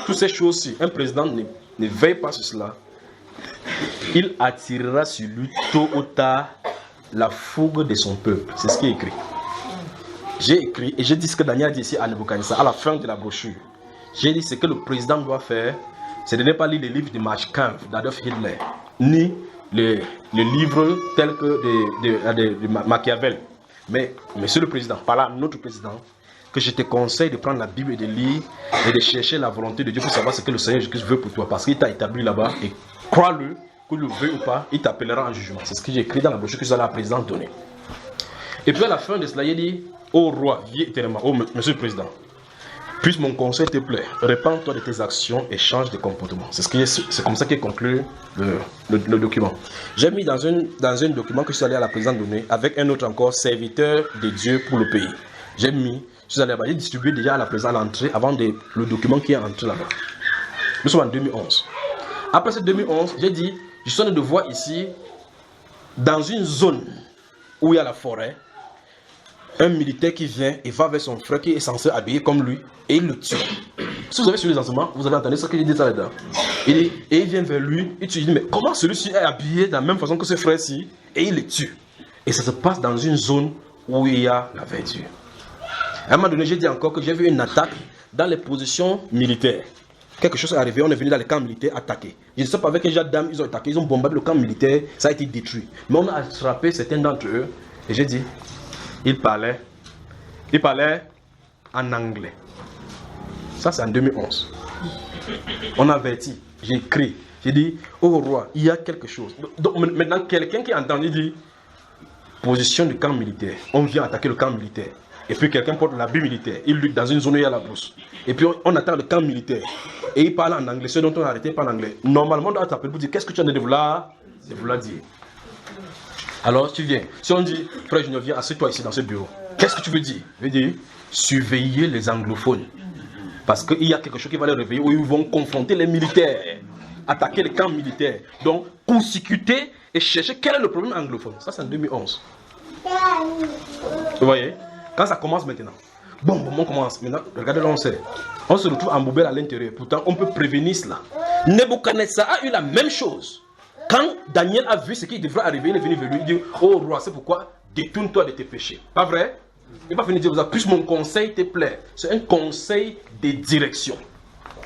toutes ces choses-ci, un président ne veille pas sur cela, il attirera sur lui tôt ou tard la fougue de son peuple. C'est ce qui est écrit. J'ai écrit et j'ai dit ce que Daniel a dit ici à Nebuchadnezzar à la fin de la brochure. J'ai dit ce que le président doit faire, c'est de ne pas lire les livres de Mein Kampf d'Adolf Hitler, ni les livres tels que de Machiavel. Mais, monsieur le président, par là, notre président, que je te conseille de prendre la Bible et de lire et de chercher la volonté de Dieu pour savoir ce que le Seigneur Jésus veut pour toi. Parce qu'il t'a établi là-bas et crois-le, que le veuille ou pas, il t'appellera en jugement. C'est ce que j'ai écrit dans la brochure que la présidente donnée. Et puis à la fin de cela, il dit, ô roi, vis éternellement, ô monsieur le président, puisse mon conseil te plaire, répands-toi de tes actions et change de comportement. C'est comme ça qu'est conclu le document. J'ai mis dans un document que je suis allé à la présidente donner avec un autre encore, serviteur de Dieu pour le pays. J'ai distribué déjà à la présidente à l'entrée avant le document qui est entré là-bas. Nous sommes en 2011. Après ce 2011, j'ai dit, je suis en train de voir ici, dans une zone où il y a la forêt, un militaire qui vient et va vers son frère qui est censé habiller comme lui et il le tue. Si vous avez suivi les enseignements, vous avez entendu ce qu'il dit ça là-dedans. Et il vient vers lui et tu dis, mais comment celui-ci est habillé de la même façon que ce frère-ci et il le tue. Et ça se passe dans une zone où il y a la verdure. À un moment donné, j'ai dit encore que j'ai vu une attaque dans les positions militaires. Quelque chose est arrivé, on est venu dans les camps militaires attaquer. Je ne sais pas avec quel genre d'armes ils ont attaqué, ils ont bombardé le camp militaire, ça a été détruit. Mais on a attrapé certains d'entre eux et j'ai dit, il parlait en anglais. Ça c'est en 2011. On a averti, j'ai écrit, j'ai dit, oh roi, il y a quelque chose. Donc maintenant quelqu'un qui entend, il dit, position du camp militaire, on vient attaquer le camp militaire. Et puis quelqu'un porte l'habit militaire, il lutte dans une zone où il y a la brousse. Et puis on attaque le camp militaire. Et il parle en anglais, ceux dont on a arrêté parlent en anglais. Normalement on doit t'appeler pour dire, qu'est-ce que tu as de vouloir dire. Alors tu viens. Si on dit, frère Junior, viens, assieds-toi ici dans ce bureau. Qu'est-ce que tu veux dire? Je veux dire, surveiller les anglophones. Parce qu'il y a quelque chose qui va les réveiller où ils vont confronter les militaires. Attaquer les camps militaires. Donc, consécuter et chercher quel est le problème anglophone. Ça c'est en 2011. Vous voyez? Quand ça commence maintenant. Bon, on commence. Maintenant, regardez là, on se retrouve embourbé à l'intérieur. Pourtant, on peut prévenir cela. Nebuchadnezzar a eu la même chose. Quand Daniel a vu ce qui devrait arriver, il est venu vers lui, il dit, oh roi, c'est pourquoi détourne-toi de tes péchés. Pas vrai? Il va venir dire, plus mon conseil te plaît. C'est un conseil de direction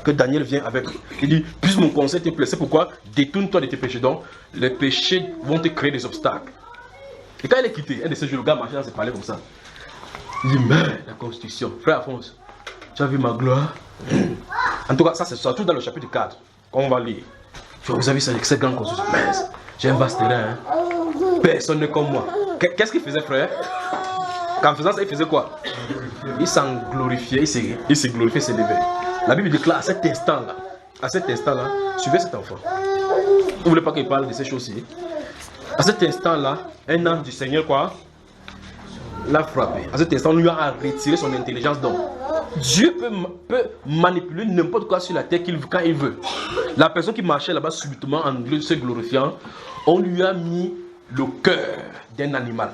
que Daniel vient avec. Il dit, plus mon conseil te plaît, c'est pourquoi détourne-toi de tes péchés. Donc, les péchés vont te créer des obstacles. Et quand il est quitté, un de ces jours, le gars marchait, s'est parlé comme ça. Il dit, mais la Constitution, frère Alphonse, tu as vu ma gloire? En tout cas, ça c'est surtout dans le chapitre 4 qu'on va lire. Vous avez vu cette grande Constitution? Mais j'ai un vaste terrain. Personne n'est comme moi. Qu'est-ce qu'il faisait, frère? Qu'en faisant ça, il faisait quoi? Il s'en glorifiait, il s'est glorifié, il s'est levé. La Bible déclare à cet instant-là, suivez cet enfant. Vous ne voulez pas qu'il parle de ces choses-ci? À cet instant-là, un ange du Seigneur, quoi? L'a frappé. À cet instant, on lui a retiré son intelligence. Donc, Dieu peut manipuler n'importe quoi sur la terre quand il veut. La personne qui marchait là-bas subitement en se glorifiant, on lui a mis le cœur d'un animal.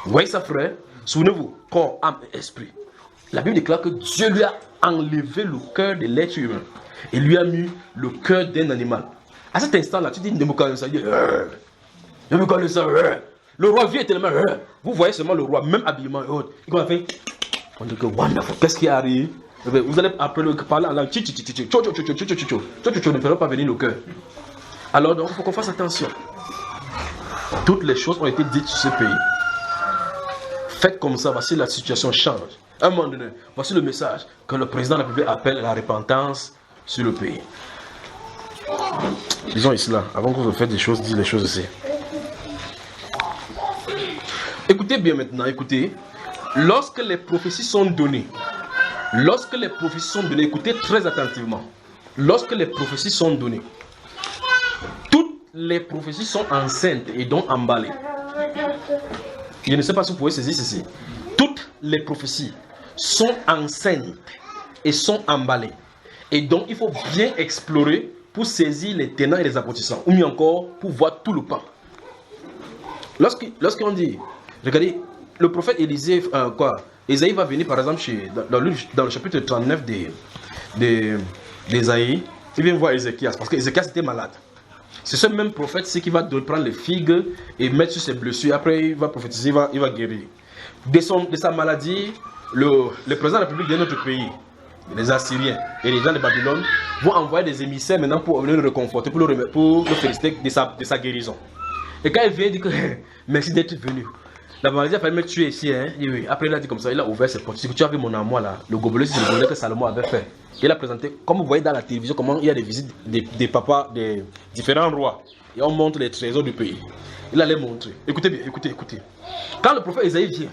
Vous voyez ça, frère? Souvenez-vous, corps, âme et esprit. La Bible déclare que Dieu lui a enlevé le cœur de l'être humain et lui a mis le cœur d'un animal. À cet instant-là, tu dis Nebuchadnezzar, il dit Nebuchadnezzar, le roi vient tellement, vous voyez seulement le roi, même habillement et autres. Il va faire, on dit que wonderful, qu'est-ce qui arrive? Vous allez après parler en langue, ne feront pas venir le cœur. Alors donc, il faut qu'on fasse attention. Toutes les choses ont été dites sur ce pays. Faites comme ça, voici la situation change. À un moment donné, voici le message que le président de la République appelle à la repentance sur le pays. Disons ici là, avant que vous faites des choses, dites les choses aussi. Écoutez bien maintenant, écoutez. Lorsque les prophéties sont données, écoutez très attentivement. Lorsque les prophéties sont données, toutes les prophéties sont enceintes et donc emballées. Je ne sais pas si vous pouvez saisir ceci. Toutes les prophéties sont enceintes et sont emballées. Et donc il faut bien explorer pour saisir les tenants et les aboutissants. Ou mieux encore, pour voir tout le pan. Lorsqu'on dit, regardez, le prophète Élisée, Ésaïe va venir par exemple dans le chapitre 39 d'Ésaïe, il vient voir Ézéchias, parce que Ézéchias était malade. C'est ce même prophète qui va prendre les figues et mettre sur ses blessures. Après, il va prophétiser, il va guérir. De sa maladie, le président de la République de notre pays, les Assyriens et les gens de Babylone, vont envoyer des émissaires maintenant pour venir le réconforter, pour le féliciter de sa guérison. Et quand il vient, il dit que merci d'être venu. La maladie a failli me tuer ici. Hein? Oui. Après, il a dit comme ça, il a ouvert ses portes. Tu as vu mon amour là, le gobelet, c'est le gobelet que Salomon avait fait. Il a présenté, comme vous voyez dans la télévision, comment il y a des visites des papas, des différents rois. Et on montre les trésors du pays. Il allait montrer. Écoutez bien, écoutez. Quand le prophète Isaïe vient,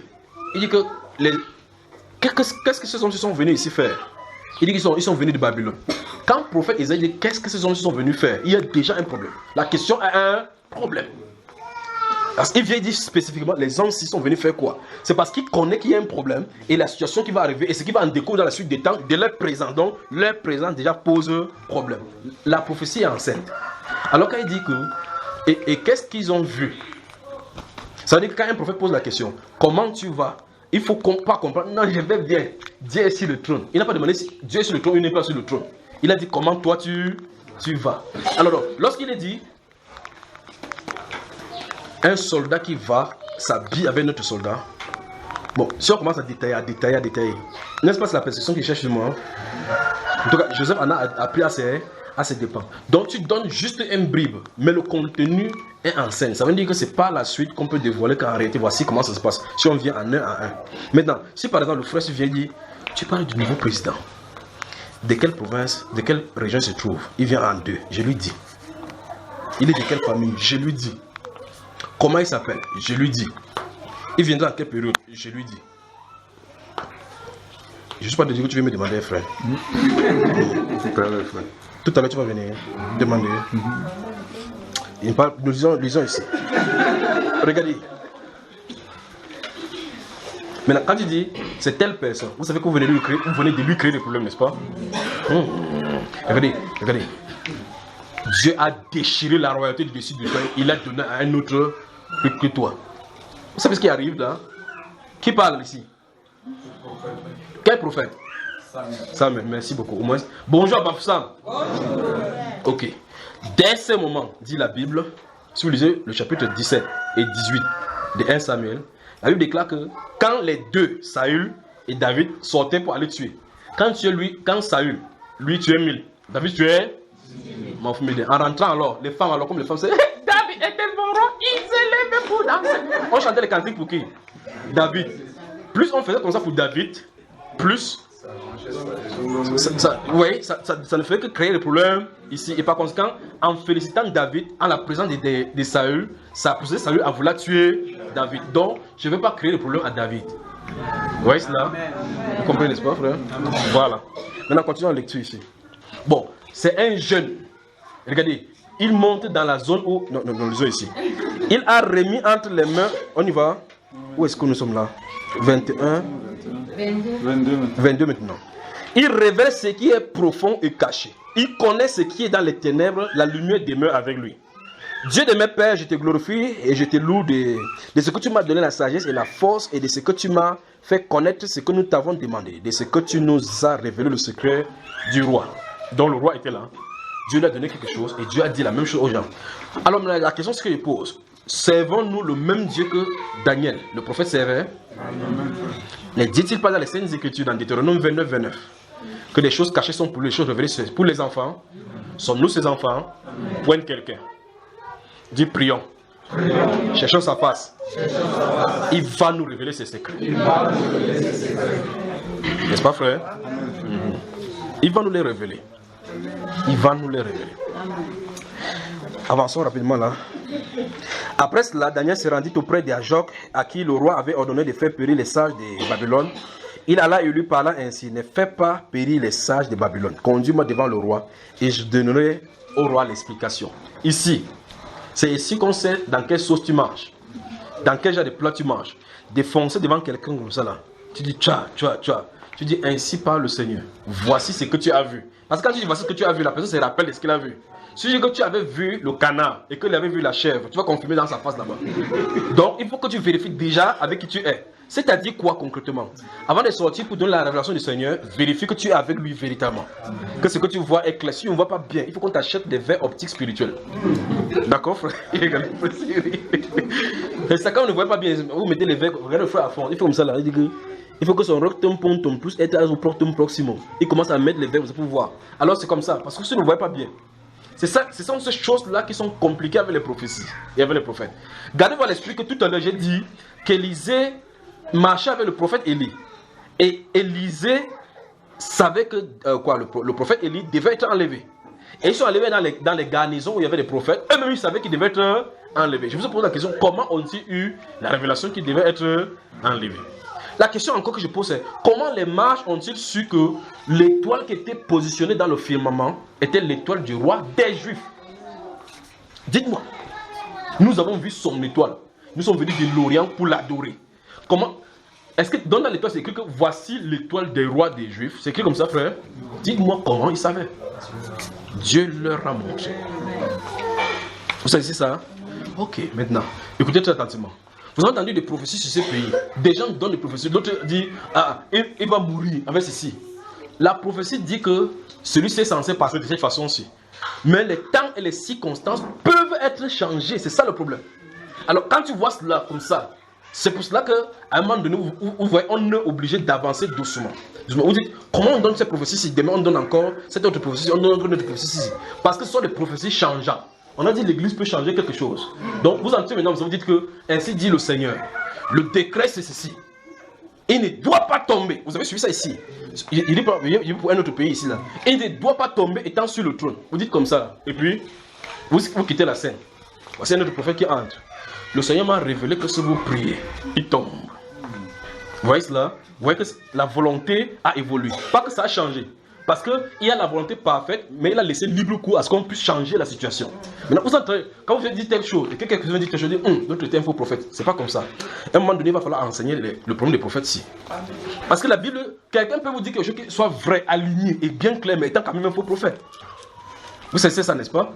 il dit que qu'est-ce que ces hommes sont venus ici faire? Il dit qu'ils sont venus de Babylone. Quand le prophète Isaïe dit qu'est-ce que ces hommes sont venus faire, il y a déjà un problème. La question a un problème. Parce qu'il vient dire spécifiquement, les hommes s'ils sont venus faire quoi? C'est parce qu'il connaît qu'il y a un problème et la situation qui va arriver et ce qui va en découler dans la suite des temps, de leur présent. Donc, leur présent déjà pose problème. La prophétie est enceinte. Alors quand il dit que, et qu'est-ce qu'ils ont vu? Ça veut dire que quand un prophète pose la question, comment tu vas? Il ne faut pas comprendre, non, je vais bien. Dieu est sur le trône. Il n'a pas demandé si Dieu est sur le trône ou il n'est pas sur le trône. Il a dit comment toi tu vas. Alors, lorsqu'il est dit, un soldat qui va s'habille avec notre soldat. Bon, si on commence à détailler. N'est-ce pas, c'est la perception qu'il cherche de moi? En tout cas, Joseph en a appris à ses dépens. Donc tu donnes juste un bribe, mais le contenu est en scène. Ça veut dire que c'est pas la suite qu'on peut dévoiler qu'en réalité, voici comment ça se passe. Si on vient en un à un. Maintenant, si par exemple le frère vient dire, tu parles du nouveau président. De quelle province, de quelle région se trouve? Il vient en deux, je lui dis. Il est de quelle famille? Je lui dis. Comment il s'appelle? Je lui dis. Il viendra à quelle période? Je lui dis. Je ne suis pas de dire que tu veux me demander, frère. Tout à l'heure, tu vas venir demander. Il parle, nous lisons ici. Regardez. Maintenant, quand tu dis, c'est telle personne, vous savez que vous venez de lui créer des problèmes, n'est-ce pas? Regardez. Dieu a déchiré la royauté du dessus de toi. Il a donné à un autre plus que toi. Vous savez ce qui arrive là? Qui parle ici? Quel prophète? Samuel, merci beaucoup. Au moins, bonjour Bafsam. Ok. Dès ce moment, dit la Bible, si vous lisez le chapitre 17 et 18 de 1 Samuel, la Bible déclare que quand les deux, Saül et David, sortaient pour aller tuer, quand Saül, lui tuait 1000, David tuait. En rentrant alors, les femmes comme les femmes, c'est David était mon roi, il s'est levé pour danser. On chantait les cantiques pour qui? David. Plus on faisait comme ça pour David, plus ça ne fait que créer des problèmes ici. Et par conséquent, en félicitant David, en la présence de Saül, ça a poussé Saül à vouloir tuer David. Donc, je ne veux pas créer de problème à David. Vous voyez cela? Vous comprenez, n'est-ce pas, frère? Voilà. Maintenant, continuons la lecture ici. Bon, c'est un jeune. Regardez, il monte dans la zone où... Non, lisons ici. Il a remis entre les mains... On y va? Où est-ce que nous sommes là? 21. 22 maintenant. Il révèle ce qui est profond et caché. Il connaît ce qui est dans les ténèbres. La lumière demeure avec lui. Dieu de mes pères, je te glorifie et je te loue de ce que tu m'as donné la sagesse et la force et de ce que tu m'as fait connaître ce que nous t'avons demandé, de ce que tu nous as révélé le secret du roi. Donc le roi était là. Dieu lui a donné quelque chose et Dieu a dit la même chose aux gens. Alors la question que je pose, servons-nous le même Dieu que Daniel, le prophète servait? Ne dit-il pas dans les Saintes Écritures, dans Deutéronome 29, 29, que les choses cachées sont pour les choses révélées pour les enfants? Sommes-nous ses enfants? Pointe quelqu'un. Dis prions. Cherchons sa face. Il va nous révéler ses secrets. N'est-ce pas, frère? Il va nous les révéler. Il va nous les révéler. Avançons rapidement là. Après cela, Daniel se rendit auprès d'Ajok, à qui le roi avait ordonné de faire périr les sages de Babylone. Il alla et lui parla ainsi: ne fais pas périr les sages de Babylone. Conduis-moi devant le roi et je donnerai au roi l'explication. Ici, c'est ici qu'on sait dans quelle sauce tu manges, dans quel genre de plat tu manges. Défoncer devant quelqu'un comme ça là. Tu dis tu dis ainsi parle le Seigneur. Voici ce que tu as vu. Parce que quand tu dis voici ce que tu as vu, la personne se rappelle de ce qu'il a vu. Si je dis que tu avais vu le canard et qu'il avait vu la chèvre, tu vas confirmer dans sa face là-bas. Donc il faut que tu vérifies déjà avec qui tu es. C'est-à-dire quoi concrètement? Avant de sortir pour donner la révélation du Seigneur, vérifie que tu es avec lui véritablement. Que ce que tu vois est clair. Si on ne voit pas bien, il faut qu'on t'achète des verres optiques spirituels. D'accord, frère? Et ça, quand on ne voit pas bien, vous mettez les verres, regardez le frère à fond. Il faut comme ça là. Il faut que son rectum pontum plus est au proctum proximum. Il commence à mettre les verres pour voir. Alors c'est comme ça, parce que si on ne voit pas bien. C'est ça, ce sont ces choses-là qui sont compliquées avec les prophéties et avec les prophètes. Gardez-vous à l'esprit que tout à l'heure j'ai dit qu'Élisée marchait avec le prophète Élie. Et Élisée savait que le prophète Élie devait être enlevé. Et ils sont enlevés dans les garnisons où il y avait des prophètes. Eux-mêmes ils savaient qu'ils devaient être enlevés. Je vous pose la question, comment ont-ils eu la révélation qu'ils devaient être enlevés? La question encore que je pose c'est, comment les mages ont-ils su que l'étoile qui était positionnée dans le firmament était l'étoile du roi des Juifs? Dites-moi. Nous avons vu son étoile. Nous sommes venus de l'Orient pour l'adorer. Comment? Est-ce que dans l'étoile c'est écrit que voici l'étoile des rois des Juifs? C'est écrit comme ça, frère? Dites-moi comment ils savaient. Dieu leur a montré. Vous savez ça? Ok, maintenant, écoutez très attentivement. Vous avez entendu des prophéties sur ce pays. Des gens donnent des prophéties. D'autres disent, il va mourir avec ceci. La prophétie dit que celui-ci est censé passer de cette façon-ci. Mais les temps et les circonstances peuvent être changés. C'est ça le problème. Alors quand tu vois cela comme ça, c'est pour cela qu'à un moment donné, on est obligé d'avancer doucement. Vous dites, comment on donne cette prophétie si demain on donne encore cette autre prophétie, on donne encore une autre prophétie. Parce que ce sont des prophéties changeantes. On a dit que l'église peut changer quelque chose. Donc vous entrez maintenant, vous dites que ainsi dit le Seigneur. Le décret c'est ceci. Il ne doit pas tomber. Vous avez suivi ça ici. Il dit pour un autre pays ici là. Il ne doit pas tomber étant sur le trône. Vous dites comme ça. Et puis, vous quittez la scène. Voici un autre prophète qui entre. Le Seigneur m'a révélé que si vous priez, il tombe. Vous voyez cela? Vous voyez que la volonté a évolué. Pas que ça a changé. Parce qu'il y a la volonté parfaite, mais il a laissé libre cours à ce qu'on puisse changer la situation. Maintenant, vous entrez, quand vous dites telle chose, et que quelqu'un dit quelque chose, l'autre était un faux prophète. C'est pas comme ça. À un moment donné, il va falloir enseigner le problème des prophètes ici. Parce que la Bible, quelqu'un peut vous dire quelque chose qui soit vrai, aligné et bien clair, mais étant quand même un faux prophète. Vous savez ça, n'est-ce pas?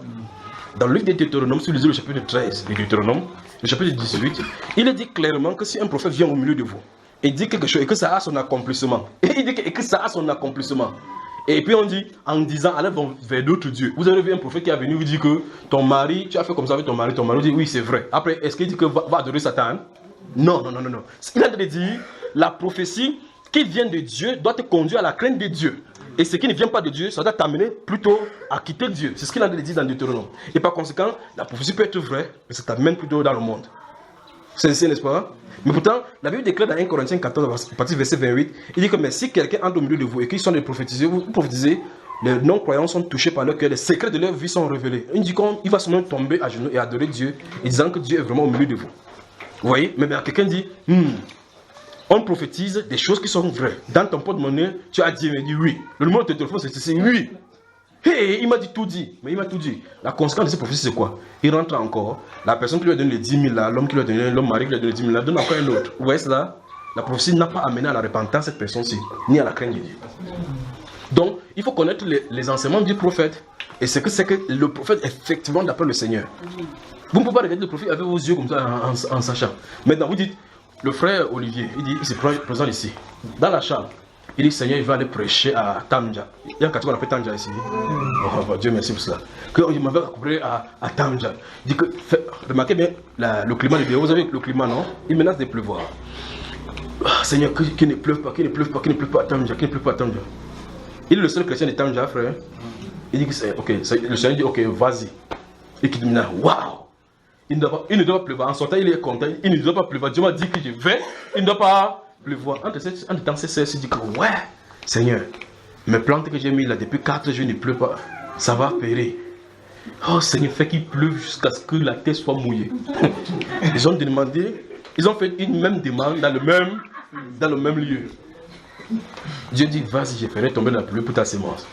Dans le livre de Deutéronome, si vous lisez le chapitre 13 de Deutéronome, le chapitre 18, il est dit clairement que si un prophète vient au milieu de vous, et dit quelque chose et que ça a son accomplissement, et il dit que ça a son accomplissement, et puis on dit, en disant, allez vers d'autres dieux. Vous avez vu un prophète qui est venu vous dire que ton mari, tu as fait comme ça avec ton mari dit oui, c'est vrai. Après, est-ce qu'il dit que va adorer Satan? Non. Il a dit, la prophétie qui vient de Dieu doit te conduire à la crainte de Dieu. Et ce qui ne vient pas de Dieu, ça doit t'amener plutôt à quitter Dieu. C'est ce qu'il a dit dans Deutéronome. Et par conséquent, la prophétie peut être vraie, mais ça t'amène plutôt dans le monde. C'est ici, n'est-ce pas? Mais pourtant, la Bible déclare dans 1 Corinthiens 14, à partir du verset 28, il dit que mais si quelqu'un entre au milieu de vous et qu'ils sont des prophétisés, vous prophétisez, les non-croyants sont touchés par leur cœur, les secrets de leur vie sont révélés. Il dit qu'il va seulement tomber à genoux et adorer Dieu, en disant que Dieu est vraiment au milieu de vous. Vous voyez? Mais quelqu'un dit, on prophétise des choses qui sont vraies. Dans ton porte-monnaie, tu as dit, il dit oui. Le numéro de ton téléphone, c'est oui. Hey, il m'a dit tout dit. Mais il m'a tout dit. La conséquence de cette prophétie, c'est quoi? Il rentre encore. La personne qui lui a donné les 10 000 là, l'homme qui lui a donné, l'homme mari qui lui a donné les 10 000 là, donne encore un autre. Vous voyez cela? La prophétie n'a pas amené à la repentance cette personne-ci, ni à la crainte de Dieu. Donc, il faut connaître les enseignements du prophète. Et ce que c'est que le prophète, effectivement, d'après le Seigneur. Vous ne pouvez pas regarder le prophète avec vos yeux comme ça en sachant. Maintenant, vous dites, le frère Olivier, il dit, il se présente ici, dans la chambre. Il dit, Seigneur, il va aller prêcher à Tamja. Il y a un quartier qu'on appelle Tamja ici. Oh, Dieu merci pour cela. Il m'avait recouvré à Tamja. Il dit que, remarquez bien le climat du dehors. Vous avez le climat, non? Il menace de pleuvoir. Ah, Seigneur, qu'il ne pleuve pas, qu'il ne pleuve pas, qu'il ne pleuve pas à Tamja, qu'il ne pleuve pas à Tamja. Il est le seul chrétien de Tamja, frère. Il dit que c'est ok. Le Seigneur dit, ok, vas-y. Et qu'il dit, waouh! Il ne doit pas pleuvoir. En sortant, il est content. Il ne doit pas pleuvoir. Dieu m'a dit que je vais. Il ne doit pas pleuvoir. En temps, c'est dit que ouais, Seigneur, mes plantes que j'ai mises là depuis 4 jours ne pleuvent pas. Ça va périr. Oh Seigneur, fais qu'il pleuve jusqu'à ce que la terre soit mouillée. Ils ont demandé, ils ont fait une même demande dans le même lieu. Dieu dit, vas-y, je ferai tomber la pluie pour ta semence.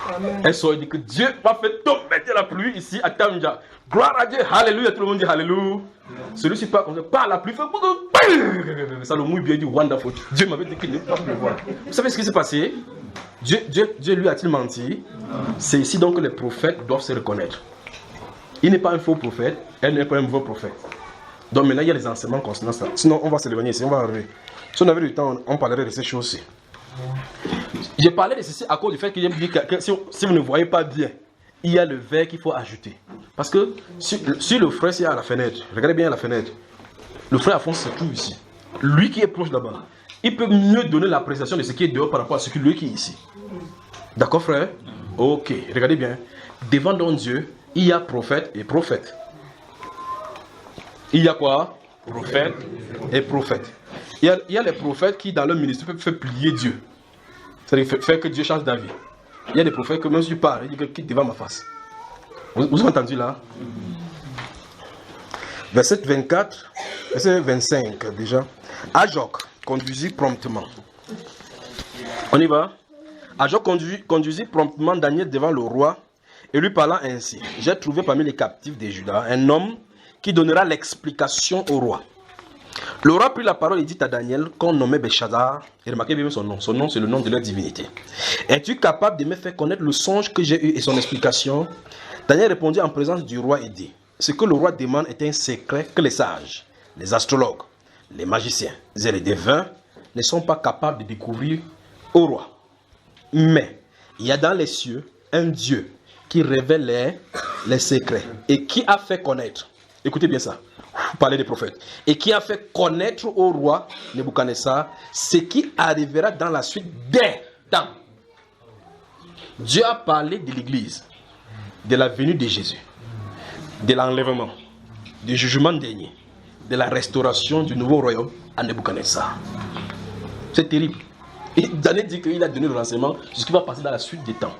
Elle sort et dit que Dieu va faire tomber la pluie ici à Tamja. Gloire à Dieu, alléluia, tout le monde dit alléluia. Celui-ci part comme ça, par la pluie, fait ça le mouille bien, il dit wonderful. Dieu m'avait dit qu'il ne peut pas pleuvoir. Vous savez ce qui s'est passé? Dieu lui a-t-il menti? C'est ici donc que les prophètes doivent se reconnaître. Il n'est pas un faux prophète, elle n'est pas un mauvais prophète. Donc maintenant il y a les enseignements concernant ça. Sinon on va s'éloigner ici, on va arriver. Si on avait du temps, on parlerait de ces choses-ci. J'ai parlé de ceci à cause du fait que j'ai dit que si vous ne voyez pas bien, il y a le verre qu'il faut ajouter. Parce que si le frère est à la fenêtre, regardez bien la fenêtre, le frère Alphonse se trouve ici. Lui qui est proche là-bas, il peut mieux donner l'appréciation de ce qui est dehors par rapport à ce que lui qui est ici. D'accord frère? Ok, regardez bien. Devant donc Dieu, il y a prophète et prophète. Il y a quoi? Prophète et prophète. Il y a les prophètes qui dans leur ministère peuvent faire plier Dieu. C'est-à-dire faire que Dieu change d'avis. Il y a des prophètes que même si je parle, il dit que quitte devant ma face. Vous avez entendu là? Verset 24, verset 25 déjà. Ajoc conduisit promptement. On y va? Ajoc conduisit promptement Daniel devant le roi et lui parlant ainsi. J'ai trouvé parmi les captifs des Judas un homme qui donnera l'explication au roi. Le roi prit la parole et dit à Daniel, qu'on nommait Béchazar, et remarquez bien son nom c'est le nom de leur divinité. Es-tu capable de me faire connaître le songe que j'ai eu et son explication? Daniel répondit en présence du roi et dit, ce que le roi demande est un secret que les sages, les astrologues, les magiciens et les devins ne sont pas capables de découvrir au roi. Mais il y a dans les cieux un Dieu qui révèle les secrets et qui a fait connaître, écoutez bien ça, vous parlez des prophètes, et qui a fait connaître au roi Nebuchadnezzar ce qui arrivera dans la suite des temps. Dieu a parlé de l'église, de la venue de Jésus, de l'enlèvement, du jugement dernier, de la restauration du nouveau royaume à Nebuchadnezzar. C'est terrible. Et Daniel dit qu'il a donné le renseignement sur ce qui va passer dans la suite des temps.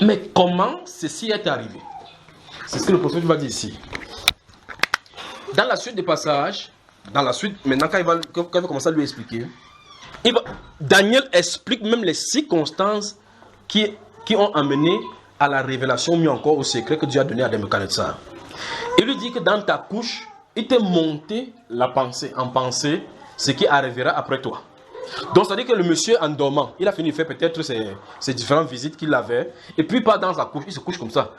Mais comment ceci est arrivé? C'est ce que le prophète va dire ici. Dans la suite des passages, maintenant quand il va commencer à lui expliquer, Daniel explique même les circonstances qui ont amené à la révélation, mieux encore au secret que Dieu a donné à Nebuchadnezzar. Il lui dit que dans ta couche, il t'est monté la pensée, en pensée, ce qui arrivera après toi. Donc ça veut dire que le monsieur en dormant, il a fini de faire peut-être ses différentes visites qu'il avait, et puis il part dans sa couche, il se couche comme ça.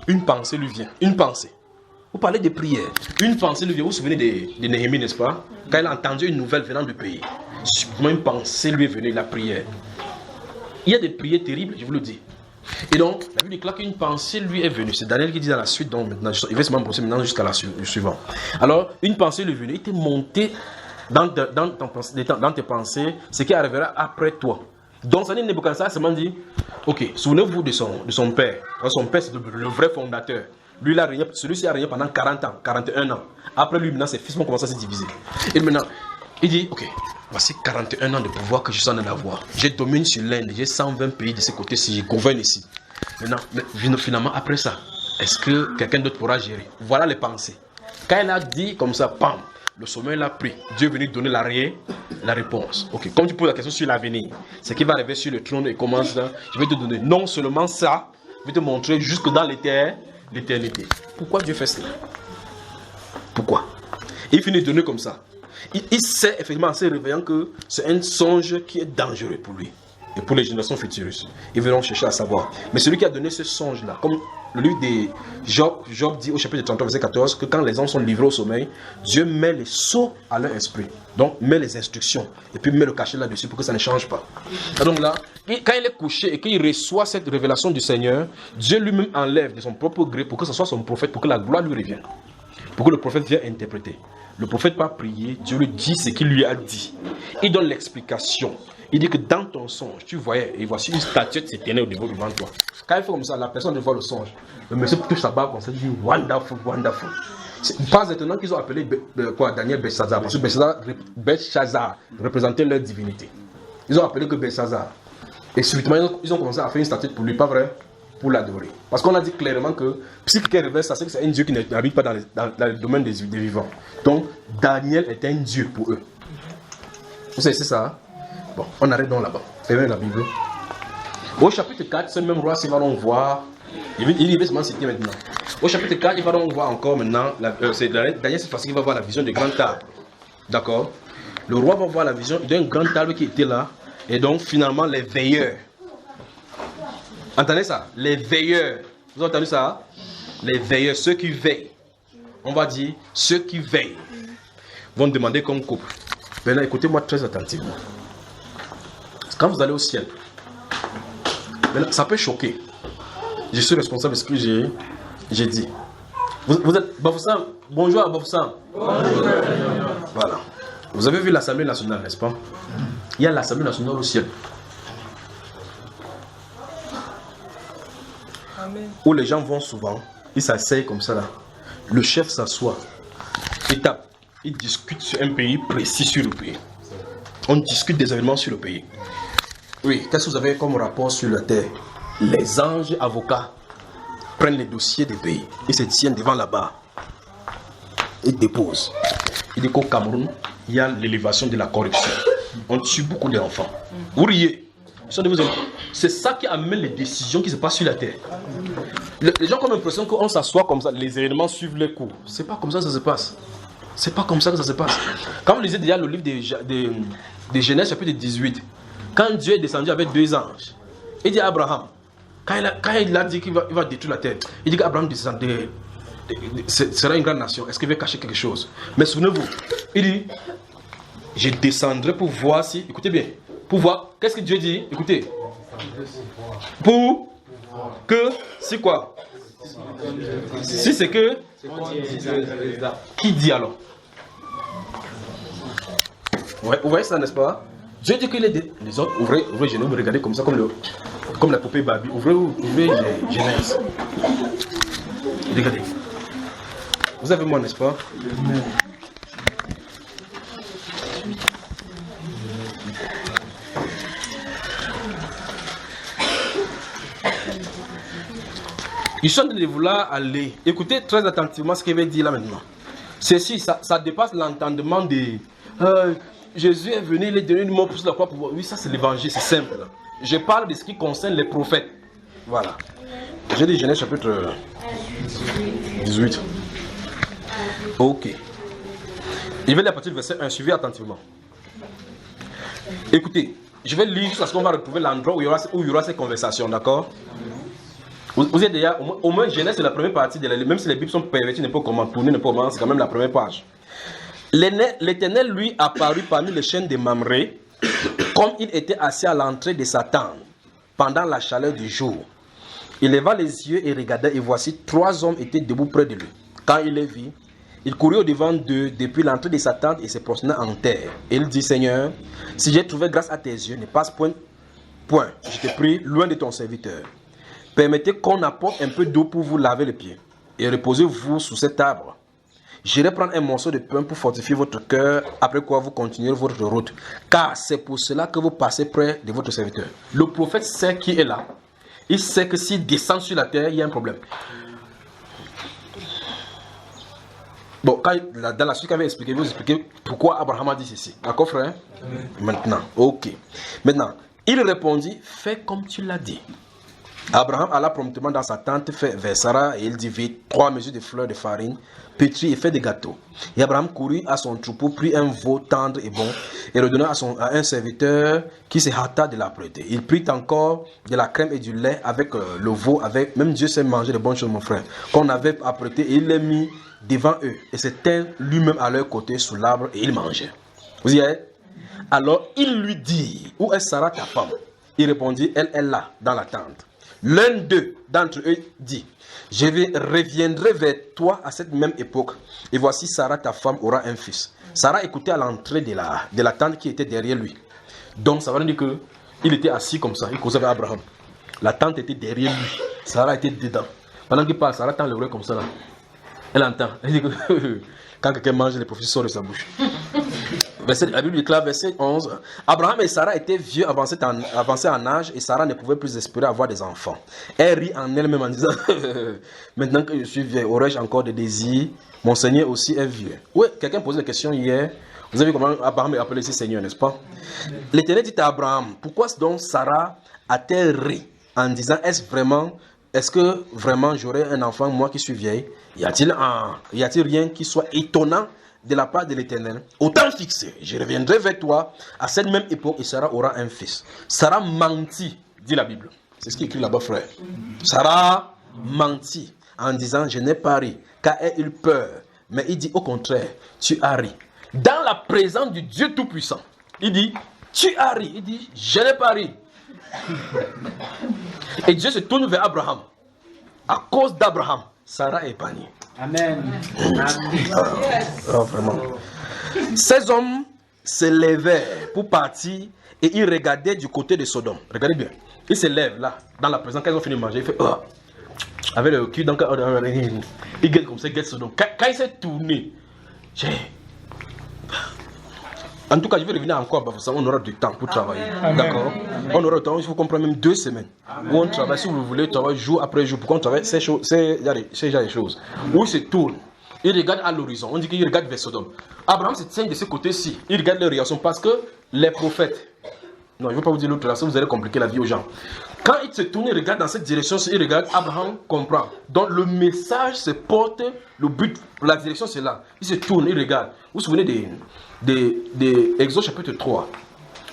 Une pensée lui vient, une pensée. Vous parlez de prières. Une pensée lui vient. Vous vous souvenez de Néhémie, n'est-ce pas? Quand il a entendu une nouvelle venant du pays, une pensée lui est venue, la prière. Il y a des prières terribles, je vous le dis. Et donc, la Bible déclare qu'une pensée lui est venue. C'est Daniel qui dit dans la suite, donc maintenant, il va se m'embrasser maintenant jusqu'à la suivante. Alors, une pensée lui est venue. Il était monté dans tes pensées ce qui arrivera après toi. Donc, ça dit Nebuchadnezzar seulement dit, ok, souvenez-vous de son père. Son père, c'est le vrai fondateur. Lui, celui-ci a régné pendant 40 ans, 41 ans. Après lui, maintenant, ses fils vont commencer à se diviser. Et maintenant, il dit, ok, voici 41 ans de pouvoir que je suis en train d'avoir. Je domine sur l'Inde, j'ai 120 pays de ce côté-ci, je gouverne ici. Maintenant, finalement, après ça, est-ce que quelqu'un d'autre pourra gérer? Voilà les pensées. Quand il a dit comme ça, pam, le sommeil l'a pris. Dieu est venu donner la réponse. Ok, comme tu poses la question sur l'avenir, ce qui va arriver sur le trône et commence là, je vais te donner non seulement ça, je vais te montrer jusque dans l'éternité. Pourquoi Dieu fait cela? Pourquoi? Il finit de donner comme ça. Il sait effectivement en se réveillant que c'est un songe qui est dangereux pour lui et pour les générations futures. Ils verront chercher à savoir. Mais celui qui a donné ce songe-là, comme le livre de Job dit au chapitre 33, verset 14, que quand les hommes sont livrés au sommeil, Dieu met les sceaux à leur esprit. Donc, met les instructions et puis met le cachet là-dessus pour que ça ne change pas. Et donc là, quand il est couché et qu'il reçoit cette révélation du Seigneur, Dieu lui-même enlève de son propre gré pour que ce soit son prophète, pour que la gloire lui revienne. Pour que le prophète vienne interpréter. Le prophète va prier, Dieu lui dit ce qu'il lui a dit. Il donne l'explication. Il dit que dans ton songe, tu voyais, et voici une statuette s'éteignait au niveau devant toi. Quand il fait comme ça, la personne ne voit le songe. Le monsieur touche sa barbe comme ça, il dit wonderful, wonderful. C'est pas étonnant qu'ils ont appelé Daniel Belshazzar, parce que Belshazzar représentait leur divinité. Ils ont appelé que Belshazzar. Et subitement, ils ont commencé à faire une statuette pour lui, pas vrai? Pour l'adorer. Parce qu'on a dit clairement que si quelqu'un révèle ça, c'est que c'est un Dieu qui n'habite pas dans le domaine des vivants. Donc, Daniel est un Dieu pour eux. Vous savez, c'est ça? Bon, on arrête donc là-bas. Fermez la Bible. Au chapitre 4, ce même roi, il va donc voir. Il va seulement citer maintenant. Au chapitre 4, il va donc voir encore maintenant. Daniel, c'est facile, il va voir la vision du grand arbre. D'accord? Le roi va voir la vision d'un grand arbre qui était là. Et donc, finalement, les veilleurs. Entendez ça? Les veilleurs. Vous avez entendu ça? Les veilleurs, ceux qui veillent. On va dire ceux qui veillent. Vont demander comme couple. Maintenant, écoutez-moi très attentivement. Quand vous allez au ciel, ça peut choquer. Je suis responsable de ce que j'ai dit. Vous êtes Bafoussam. Bonjour à Bafoussam. Bonjour. Voilà. Vous avez vu l'Assemblée nationale, n'est-ce pas? Il y a l'Assemblée nationale au ciel. Amen. Où les gens vont souvent, ils s'asseyent comme ça là. Le chef s'assoit. Il discute sur un pays précis sur le pays. On discute des événements sur le pays. Oui, qu'est-ce que vous avez comme rapport sur la terre? Les anges avocats prennent les dossiers des pays. Ils se tiennent devant la barre. Ils déposent. Il dit qu'au Cameroun, il y a l'élévation de la corruption. On tue beaucoup d'enfants. Vous riez. C'est ça qui amène les décisions qui se passent sur la terre. Les gens ont l'impression qu'on s'assoit comme ça, les événements suivent les cours. C'est pas comme ça que ça se passe. C'est pas comme ça que ça se passe. Quand vous lisez déjà le livre de Genèse chapitre 18, quand Dieu est descendu avec 2 anges, il dit à Abraham, quand il a dit qu'il va détruire la terre, il dit qu'Abraham descendait, sera une grande nation. Est-ce qu'il va cacher quelque chose? Mais souvenez-vous, il dit, je descendrai pour voir si, écoutez bien, pour voir, qu'est-ce que Dieu dit? Écoutez, pour que, si quoi? Si c'est que, qui dit alors? Ouais, vous voyez ça, n'est-ce pas? Dieu dit qu'il est les autres, ouvrez Genèse, regardez comme ça, comme la poupée Barbie, ouvrez Genèse. Regardez. Vous avez moi, n'est-ce pas? Ils sont de vouloir aller. Écoutez très attentivement ce qu'il veut dire là maintenant. Ceci, ça dépasse l'entendement de Jésus est venu, il est donné une mort pour la croix. Oui, ça c'est l'évangile, c'est simple. Je parle de ce qui concerne les prophètes. Voilà. J'ai dit Genèse chapitre 18. Ok. Je vais lire à partir du verset 1. Suivez attentivement. Écoutez, je vais lire jusqu'à ce qu'on va retrouver l'endroit où il y aura ces conversations, d'accord? Vous êtes déjà, au moins Genèse c'est la première partie, même si les Bibles sont perverties, n'importe comment, tournées n'importe comment, c'est quand même la première page. L'Éternel lui apparut parmi les chênes de Mamré, comme il était assis à l'entrée de sa tente, pendant la chaleur du jour. Il leva les yeux et regarda, et voici 3 hommes étaient debout près de lui. Quand il les vit, il courut au-devant d'eux depuis l'entrée de sa tente et se prosternait en terre. Et il dit, Seigneur, si j'ai trouvé grâce à tes yeux, ne passe point, je te prie, loin de ton serviteur. Permettez qu'on apporte un peu d'eau pour vous laver les pieds. Et reposez-vous sous cet arbre. J'irai prendre un morceau de pain pour fortifier votre cœur, après quoi vous continuerez votre route. Car c'est pour cela que vous passez près de votre serviteur. Le prophète sait qui est là. Il sait que s'il descend sur la terre, il y a un problème. Bon, dans la suite, quand je vais vous expliquer pourquoi Abraham a dit ceci. D'accord, frère? Maintenant, ok. Maintenant, il répondit, fais comme tu l'as dit. Abraham alla promptement dans sa tente, fait vers Sarah, et il dit vite 3 mesures de fleurs de farine, pétrit et fait des gâteaux. Et Abraham courut à son troupeau, prit un veau tendre et bon, et redonna à un serviteur qui se hâta de l'apprêter. Il prit encore de la crème et du lait avec le veau, avec même Dieu sait manger de bonnes choses, mon frère, qu'on avait apprêté, et il les mit devant eux, et s'était lui-même à leur côté sous l'arbre, et il mangeait. Vous y êtes? Alors il lui dit, où est Sarah ta femme? Il répondit, elle est là, dans la tente. L'un d'eux, d'entre eux, dit, je reviendrai vers toi à cette même époque, et voici Sarah, ta femme, aura un fils. Sarah écoutait à l'entrée de la tente qui était derrière lui. Donc ça veut dire qu'il était assis comme ça, il causait avec Abraham. La tente était derrière lui, Sarah était dedans. Pendant qu'il parle, Sarah tend l'oreille comme ça là. Elle entend. Elle dit que quand quelqu'un mange, les prophéties sortent de sa bouche. La Bible déclare, verset 11, Abraham et Sarah étaient vieux, avancés en âge, et Sarah ne pouvait plus espérer avoir des enfants. Elle rit en elle-même en disant, maintenant que je suis vieux, aurais-je encore des désirs? Mon Seigneur aussi est vieux. Oui, quelqu'un posait la question hier. Vous avez vu comment Abraham est appelé ici Seigneur, n'est-ce pas? L'Éternel dit à Abraham, pourquoi donc Sarah a-t-elle ri en disant, est-ce que vraiment j'aurai un enfant, moi qui suis vieille? Y a-t-il rien qui soit étonnant de la part de l'Éternel? Au temps fixé, je reviendrai vers toi à cette même époque et Sarah aura un fils. Sarah mentit, dit la Bible. C'est ce qui est écrit là-bas, frère. Sarah mentit en disant, je n'ai pas ri, car elle a eu peur. Mais il dit au contraire, tu as ri. Dans la présence du Dieu Tout-Puissant, il dit, tu as ri. Il dit, je n'ai pas ri. Et Dieu se tourne vers Abraham. À cause d'Abraham, Sarah est épargnée. Amen. Vraiment. Ces hommes se levaient pour partir et ils regardaient du côté de Sodome. Regardez bien. Ils se lèvent là, dans la présence, quand ils ont fini de manger, ils font avec le cul dans le... Il guette comme ça, il guette Sodome. Quand il s'est tourné, en tout cas, je vais revenir encore, parce que on aura du temps pour travailler. D'accord? On aura du temps, il faut comprendre même 2 semaines. Où on travaille, si vous voulez, travailler jour après jour. Pourquoi on travaille ces genre de choses. Où il se tourne, il regarde à l'horizon. On dit qu'il regarde vers Sodome. Abraham se tient de ce côté-ci. Il regarde les réactions parce que les prophètes. Non, je ne vais pas vous dire l'autre relation, vous allez compliquer la vie aux gens. Quand il se tourne, il regarde dans cette direction, il regarde, Abraham comprend. Donc le message se porte, le but, la direction c'est là. Il se tourne, il regarde. Vous vous souvenez des Exode chapitre 3,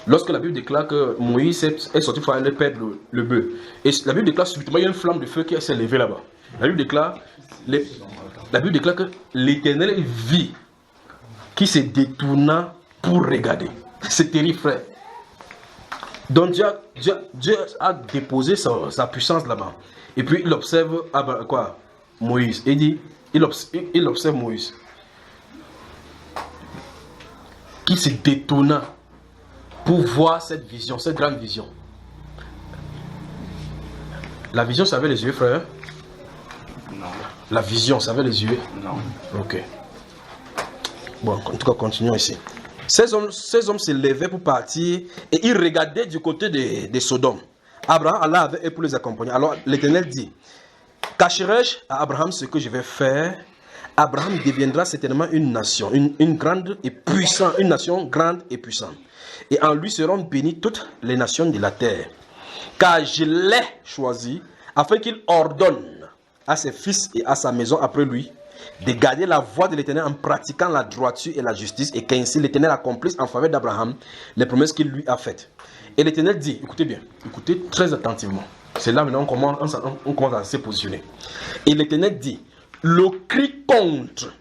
lorsque la Bible déclare que Moïse est sorti pour aller perdre le bœuf. Et la Bible déclare subitement, il y a une flamme de feu qui s'est levée là-bas. La Bible déclare que l'Éternel vit qui se détourna pour regarder. C'est terrible, frère. Donc Dieu a déposé sa puissance là-bas. Et puis il observe Moïse. Il observe Moïse qui se détourna pour voir cette vision, cette grande vision. La vision, ça avait les yeux, frère? Non. La vision, ça avait les yeux? Non. Ok. Bon, en tout cas, continuons ici. Ces hommes se levaient pour partir et ils regardaient du côté de Sodome. Abraham alla avec eux pour les accompagner. Alors l'Éternel dit, cacherai-je à Abraham ce que je vais faire? Abraham deviendra certainement une nation, une grande et puissante, une nation grande et puissante. Et en lui seront bénies toutes les nations de la terre. Car je l'ai choisi afin qu'il ordonne à ses fils et à sa maison après lui de garder la voie de l'Éternel en pratiquant la droiture et la justice, et qu'ainsi l'Éternel accomplisse en faveur d'Abraham les promesses qu'il lui a faites. Et l'Éternel dit, écoutez bien, écoutez très attentivement. C'est là maintenant on commence à se positionner. Et l'Éternel dit, le cri contre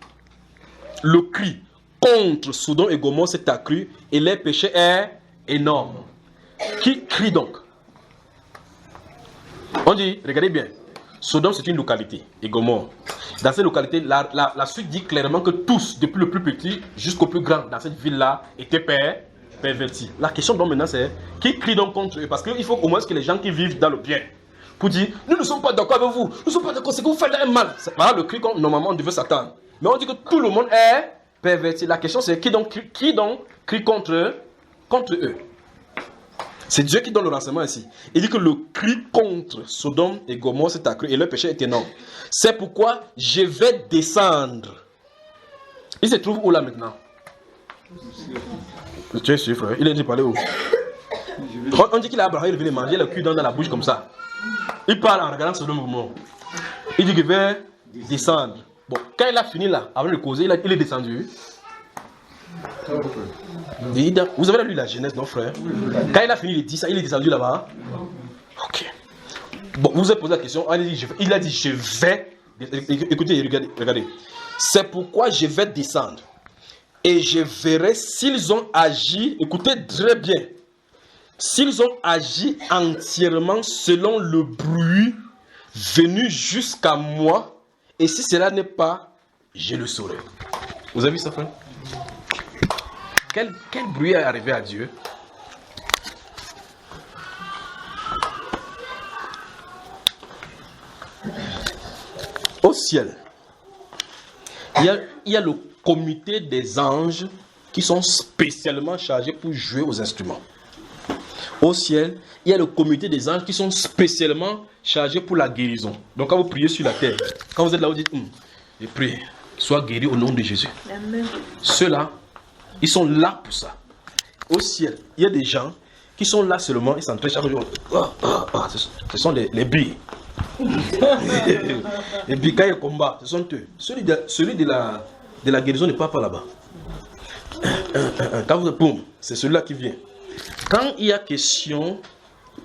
Sodome et Gomorrhe s'est accru et leur péché est énorme. Qui crie donc? On dit, regardez bien, Sodome c'est une localité et Gomorrhe. Dans cette localité, la suite dit clairement que tous, depuis le plus petit jusqu'au plus grand, dans cette ville-là, étaient pervertis. La question donc maintenant c'est, qui crie donc contre eux? Parce qu'il faut au moins que les gens qui vivent dans le bien, pour dire, nous ne sommes pas d'accord avec vous, nous ne sommes pas d'accord, c'est que vous faites un mal. Voilà le cri qu'on normalement on devait s'attendre. Mais on dit que tout le monde est perverti. La question c'est, qui donc crie contre eux? C'est Dieu qui donne le renseignement ici. Il dit que le cri contre Sodome et Gomorrhe s'est accru et leur péché est énorme. C'est pourquoi je vais descendre. Il se trouve où là maintenant? Tu es sûr, frère? Il est dit parler où? On dit qu'il a Abraham, il venait manger le cul dans la bouche comme ça. Il parle en regardant Sodome et Gomorrhe. Il dit qu'il va descendre. Bon, quand il a fini là, avant de causer, il est descendu. Vous avez lu la Genèse, non frère? Quand il a fini, il est descendu là-bas. Ok. Bon, vous vous avez posé la question. Il a dit, je vais. Écoutez, regardez. C'est pourquoi je vais descendre. Et je verrai s'ils ont agi. Écoutez très bien. S'ils ont agi entièrement selon le bruit venu jusqu'à moi. Et si cela n'est pas, je le saurai. Vous avez vu ça, frère? Quel bruit est arrivé à Dieu? Au ciel, il y a le comité des anges qui sont spécialement chargés pour jouer aux instruments. Au ciel, il y a le comité des anges qui sont spécialement chargés pour la guérison. Donc quand vous priez sur la terre, quand vous êtes là, vous dites, je prie, sois guéri au nom de Jésus. Amen. Ceux-là, ils sont là pour ça. Au ciel, il y a des gens qui sont là seulement, ils s'entraînent chaque jour. Ce sont les billes. Et puis quand il y a combat, ce sont eux. Celui de la guérison n'est pas là-bas. Quand vous boum, c'est celui-là qui vient. Quand il y a question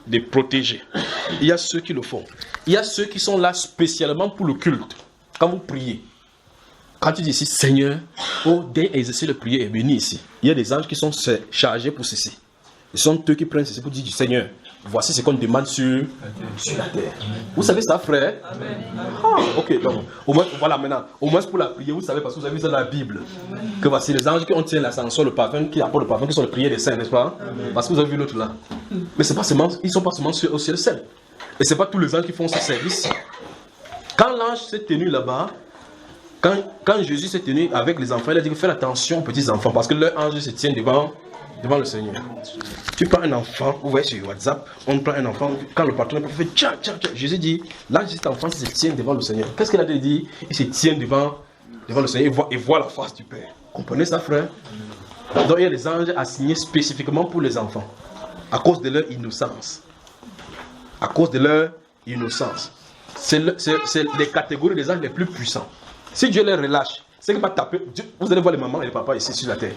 de protéger, il y a ceux qui le font. Il y a ceux qui sont là spécialement pour le culte. Quand vous priez, quand tu dis ici, Seigneur, dès exercer le prière est béni ici. Il y a des anges qui sont chargés pour ceci. Ce sont eux qui prennent ceci pour dire du Seigneur. Voici ce qu'on demande sur la terre. Vous savez ça, frère? Ok, donc, au moins, voilà maintenant. Au moins pour la prière, vous savez, parce que vous avez vu ça dans la Bible. Que voici les anges qui ont tiré l'ascension, le parfum, qui apportent le parfum, qui sont les prières des saints, n'est-ce pas? Parce que vous avez vu l'autre là. Mais c'est pas seulement, ils ne sont pas seulement au ciel seul. Et ce n'est pas tous les anges qui font ce service. Quand l'ange s'est tenu là-bas, quand Jésus s'est tenu avec les enfants, il a dit faites attention aux petits enfants, parce que leur ange se tient devant le Seigneur. Tu prends un enfant, vous voyez sur WhatsApp, on prend un enfant, quand le patron fait tcha. Jésus dit, là, cet enfant se tient devant le Seigneur. Qu'est-ce qu'il a dit? Il se tient devant le Seigneur et voit la face du Père. Comprenez ça, frère? Donc il y a des anges assignés spécifiquement pour les enfants, à cause de leur innocence. À cause de leur innocence. C'est les catégories des anges les plus puissants. Si Dieu les relâche, c'est qu'il va taper. Vous allez voir les mamans et les papas ici sur la terre.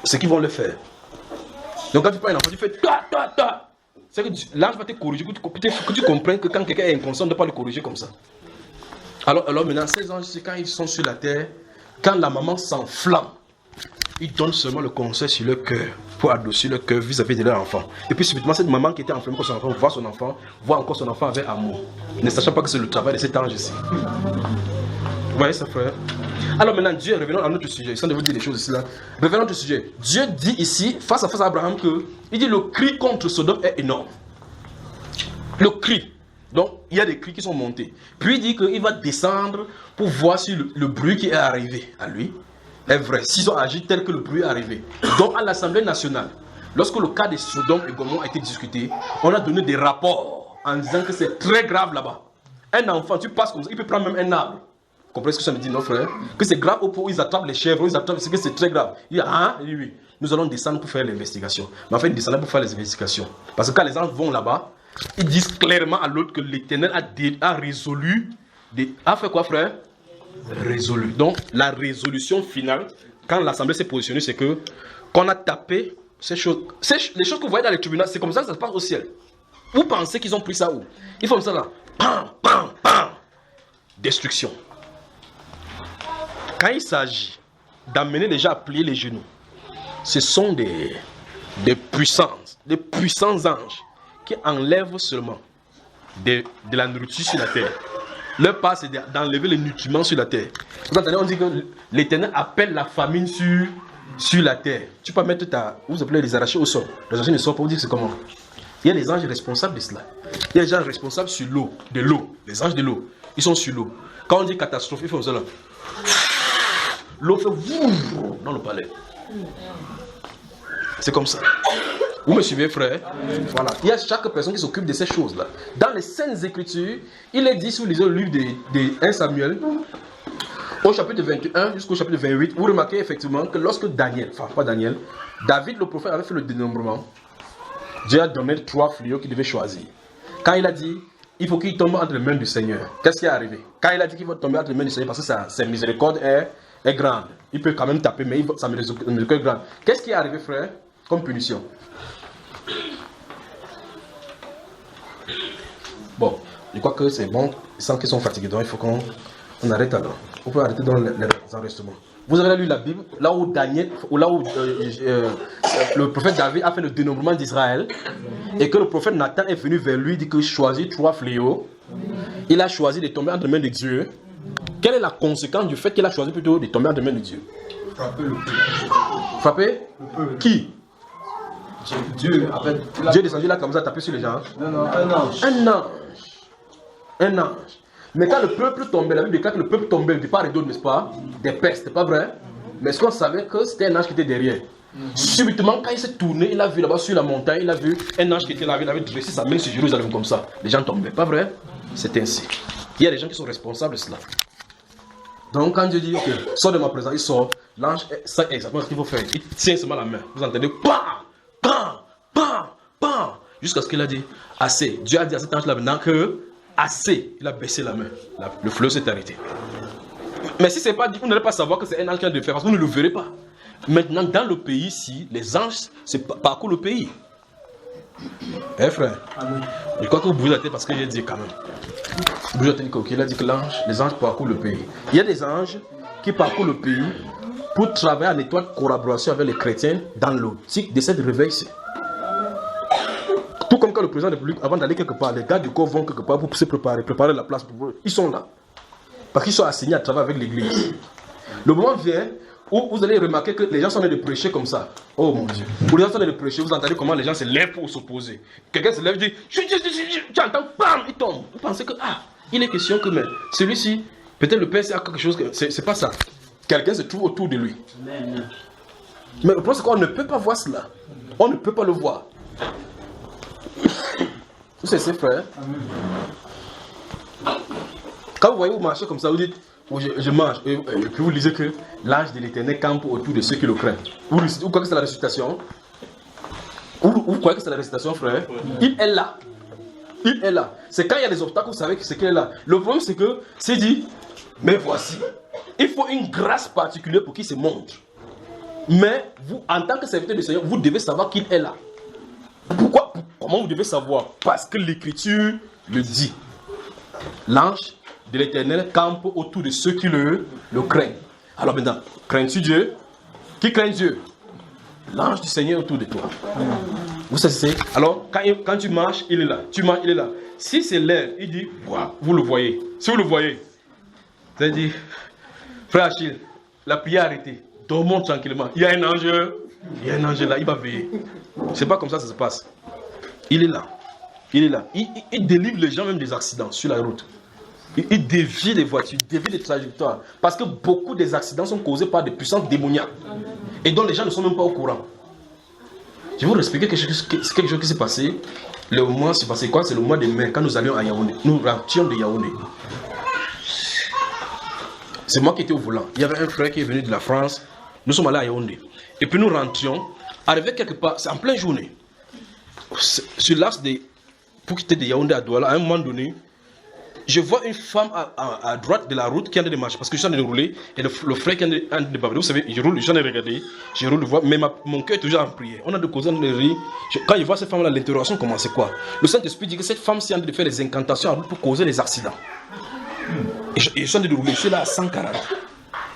C'est qu'ils vont le faire. Donc quand tu prends un enfant, tu fais ta. C'est que l'ange va te corriger, que tu comprennes que quand quelqu'un est inconscient, on ne doit pas le corriger comme ça. Alors maintenant, ces anges, quand ils sont sur la terre, quand la maman s'enflamme, ils donnent seulement le conseil sur le cœur, pour adoucir le cœur vis-à-vis de leur enfant. Et puis subitement, cette maman qui était enflammée pour son enfant, voit encore son enfant avec amour, ne sachant pas que c'est le travail de cet ange ici. Vous voyez ça, frère? Alors maintenant, Dieu, revenons à notre sujet. Sans de vous dire des choses ici là. Revenons à notre sujet. Dieu dit ici, face à face à Abraham, il dit le cri contre Sodome est énorme. Le cri. Donc, il y a des cris qui sont montés. Puis il dit qu'il va descendre pour voir si le bruit qui est arrivé à lui est vrai. S'ils ont agi tel que le bruit est arrivé. Donc, à l'Assemblée nationale, lorsque le cas de Sodome et Gomorrhe a été discuté, on a donné des rapports en disant que c'est très grave là-bas. Un enfant, tu passes comme ça, il peut prendre même un arbre. Vous comprenez ce que ça me dit, non, frère? Que c'est grave au point où ils attrapent les chèvres, ils attrapent, c'est que c'est très grave. Il dit, oui, nous allons descendre pour faire l'investigation. Mais en fait, ils descendent pour faire les investigations. Parce que quand les gens vont là-bas, ils disent clairement à l'autre que l'Éternel a résolu. A fait quoi, frère? Résolu. Donc, la résolution finale, quand l'Assemblée s'est positionnée, c'est que, qu'on a tapé ces choses. Les choses que vous voyez dans les tribunaux, c'est comme ça que ça se passe au ciel. Vous pensez qu'ils ont pris ça où? Ils font ça là. Pam, pam, pam. Destruction. Quand il s'agit d'amener les gens à plier les genoux, ce sont des puissants anges qui enlèvent seulement de la nourriture sur la terre. Leur part, c'est d'enlever les nutriments sur la terre. Vous entendez, on dit que l'Éternel appelle la famine sur la terre. Tu peux mettre vous appelez les arracher au sol. Les arracher ne sortent pas, vous dire que c'est comment? Il y a des anges responsables de cela. Il y a des gens responsables sur l'eau, les anges de l'eau. Ils sont sur l'eau. Quand on dit catastrophe, ils font ça là. L'eau fait dans le palais. C'est comme ça. Vous me suivez, frère? Voilà. Il y a chaque personne qui s'occupe de ces choses-là. Dans les Saintes Écritures, il est dit, si vous lisez le livre de 1 Samuel, au chapitre 21 jusqu'au chapitre 28, vous remarquez effectivement que lorsque David le prophète avait fait le dénombrement, Dieu a donné 3 fléaux qu'il devait choisir. Quand il a dit, il faut qu'il tombe entre les mains du Seigneur, qu'est-ce qui est arrivé? Quand il a dit qu'il faut tomber entre les mains du Seigneur, parce que sa miséricorde est grande. Il peut quand même taper, mais sa miséricorde est grande. Qu'est-ce qui est arrivé, frère, comme punition? Bon, je crois que c'est bon, ils sentent qu'ils sont fatigués, donc il faut qu'on arrête alors. On peut arrêter dans les enregistrements. Vous avez lu la Bible, là où le prophète David a fait le dénombrement d'Israël, et que le prophète Nathan est venu vers lui, dit qu'il choisit 3 fléaux. Il a choisi de tomber entre les mains de Dieu. Quelle est la conséquence du fait qu'il a choisi plutôt de tomber entre les mains de Dieu? Frapper le peuple. Frapper? Qui? Dieu, en fait, Dieu est descendu là comme ça, taper sur les gens. Non, un ange. Un ange. Mais quand le peuple tombait, la Bible déclare que le peuple tombait de part et d'autre, n'est-ce pas? Des pestes, c'est pas vrai? Mais est-ce qu'on savait que c'était un ange qui était derrière? Subitement, quand il s'est tourné, il a vu là-bas sur la montagne, il a vu un ange qui était là, il avait dressé sa main sur Jérusalem comme ça. Les gens tombaient, pas vrai? C'est ainsi. Il y a des gens qui sont responsables de cela. Donc quand Dieu dit, ok, sors de ma présence, il sort, l'ange sait exactement ce qu'il faut faire. Il tient seulement la main. Vous entendez? Bam! Bam! Bam! Bam! Jusqu'à ce qu'il a dit, assez. Dieu a dit à cet ange-là maintenant que, assez. Il a baissé la main. Le fleuve s'est arrêté. Mais si c'est pas dit, vous n'allez pas savoir que c'est un ange qui a de faire, parce que vous ne le verrez pas. Maintenant, dans le pays ici, les anges parcourent le pays. Eh frère, je crois que vous bougez la tête parce que j'ai dit quand même. Vous bougez la tête, il a dit que les anges parcourent le pays. Il y a des anges qui parcourent le pays pour travailler en étroite collaboration avec les chrétiens dans l'optique de cette réveil-ci. Tout comme quand le président de la République, avant d'aller quelque part, les gars du corps vont quelque part pour se préparer la place pour eux. Ils sont là. Parce qu'ils sont assignés à travailler avec l'église. Le moment vient où vous allez remarquer que les gens sont en train de prêcher comme ça. Oh mon Dieu. Où les gens sont en train de prêcher, vous entendez comment les gens se lèvent pour s'opposer. Quelqu'un se lève et dit, tu entends, bam, il tombe. Vous pensez que, il est question que, mais celui-ci, peut-être le père, c'est quelque chose, c'est pas ça. Quelqu'un se trouve autour de lui. Mais le problème, c'est qu'on ne peut pas voir cela. On ne peut pas le voir. Vous savez, c'est frère. Quand vous voyez vous marchez comme ça, vous dites, je mange, et puis vous lisez que l'ange de l'Éternel campe autour de ceux qui le craignent. Vous croyez que c'est la récitation? Vous croyez que c'est la récitation, frère? Il est là. Il est là. C'est quand il y a des obstacles, vous savez que c'est qu'il est là. Le problème, c'est que c'est dit, mais voici. Il faut une grâce particulière pour qu'il se montre. Mais vous, en tant que serviteur du Seigneur, vous devez savoir qu'il est là. Pourquoi? Comment vous devez savoir? Parce que l'Écriture le dit. L'ange de l'Éternel campe autour de ceux qui le craignent. Alors maintenant, crains-tu Dieu? Qui craint Dieu? L'ange du Seigneur autour de toi. Vous savez, alors quand tu marches, il est là. Tu marches, il est là. Si c'est l'air, il dit, vous le voyez. Si vous le voyez, c'est-à-dire, frère Achille, la prière arrêtée. Dormons tranquillement. Il y a un ange là, il va veiller. C'est pas comme ça que ça se passe. Il est là. Il est là. Il délivre les gens même des accidents sur la route. Il dévie les voitures, il dévie les trajectoires. Parce que beaucoup des accidents sont causés par des puissances démoniaques. Et dont les gens ne sont même pas au courant. Je vais vous expliquer quelque chose qui s'est passé. Le mois s'est passé quoi? C'est le mois de mai, quand nous allions à Yaoundé. Nous rentrions de Yaoundé. C'est moi qui étais au volant. Il y avait un frère qui est venu de la France. Nous sommes allés à Yaoundé. Et puis nous rentrions. Arrivé quelque part, c'est en pleine journée. Sur l'axe pour quitter de Yaoundé à Douala, à un moment donné, je vois une femme à droite de la route qui est en train de marcher parce que je suis en train de rouler et le frère qui est en train de bavarder. Vous savez, je roule, je suis en train de regarder, je roule, mais mon cœur est toujours en prière. On a de causer, on a de rire. Quand je vois cette femme-là, l'interrogation commence quoi? Le Saint-Esprit dit que cette femme est en train de faire des incantations en route pour causer des accidents. Et je suis en train de rouler, je suis là à 140.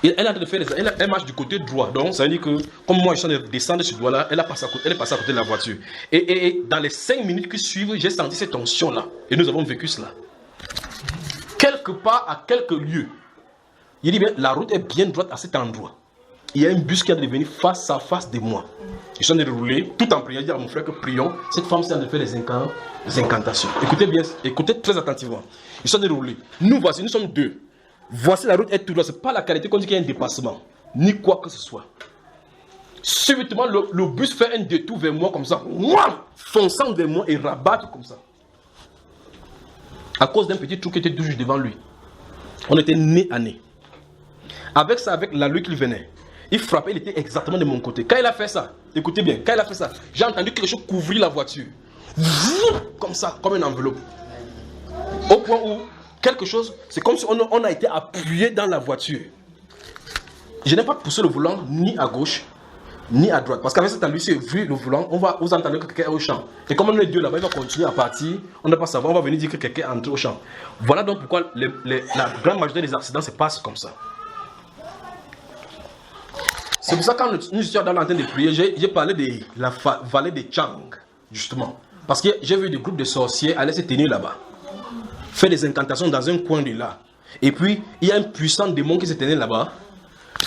Et elle est en train de faire elle marche du côté droit. Donc ça veut dire que, comme moi je suis en train de descendre sur doigt là, elle est passée à côté de la voiture. Et dans les 5 minutes qui suivent, j'ai senti cette tension-là. Et nous avons vécu cela. Quelque part, à quelques lieux, il dit bien, la route est bien droite à cet endroit. Il y a un bus qui est en train de venir face à face de moi. Je suis en train de rouler, tout en priant, je dis à mon frère que prions. Cette femme est en train de faire les incantations. Écoutez bien, écoutez très attentivement. Je suis en train de rouler. Nous voici, nous sommes deux. Voici la route est tout droit. Ce n'est pas la qualité qu'on dit qu'il y a un dépassement, ni quoi que ce soit. Subitement, le bus fait un détour vers moi comme ça, fonçant vers moi et rabattre comme ça. À cause d'un petit trou qui était toujours devant lui. On était nez à nez. Avec ça, avec la nuit qu'il venait. Il frappait, il était exactement de mon côté. Quand il a fait ça, écoutez bien, quand il a fait ça, j'ai entendu quelque chose couvrir la voiture. Comme ça, comme une enveloppe. Au point où quelque chose, c'est comme si on a été appuyé dans la voiture. Je n'ai pas poussé le volant ni à gauche, ni à droite. Parce qu'avec cette lui, si vu le volant, vous entendez que quelqu'un est au champ. Et comme on est Dieu là-bas, il va continuer à partir. On ne va pas savoir, on va venir dire que quelqu'un est entré au champ. Voilà donc pourquoi la grande majorité des accidents se passent comme ça. C'est pour ça que quand nous étions dans l'antenne de prier, j'ai parlé de la vallée de Chang, justement. Parce que j'ai vu des groupes de sorciers aller se tenir là-bas. Faire des incantations dans un coin de là. Et puis, il y a un puissant démon qui se tenait là-bas.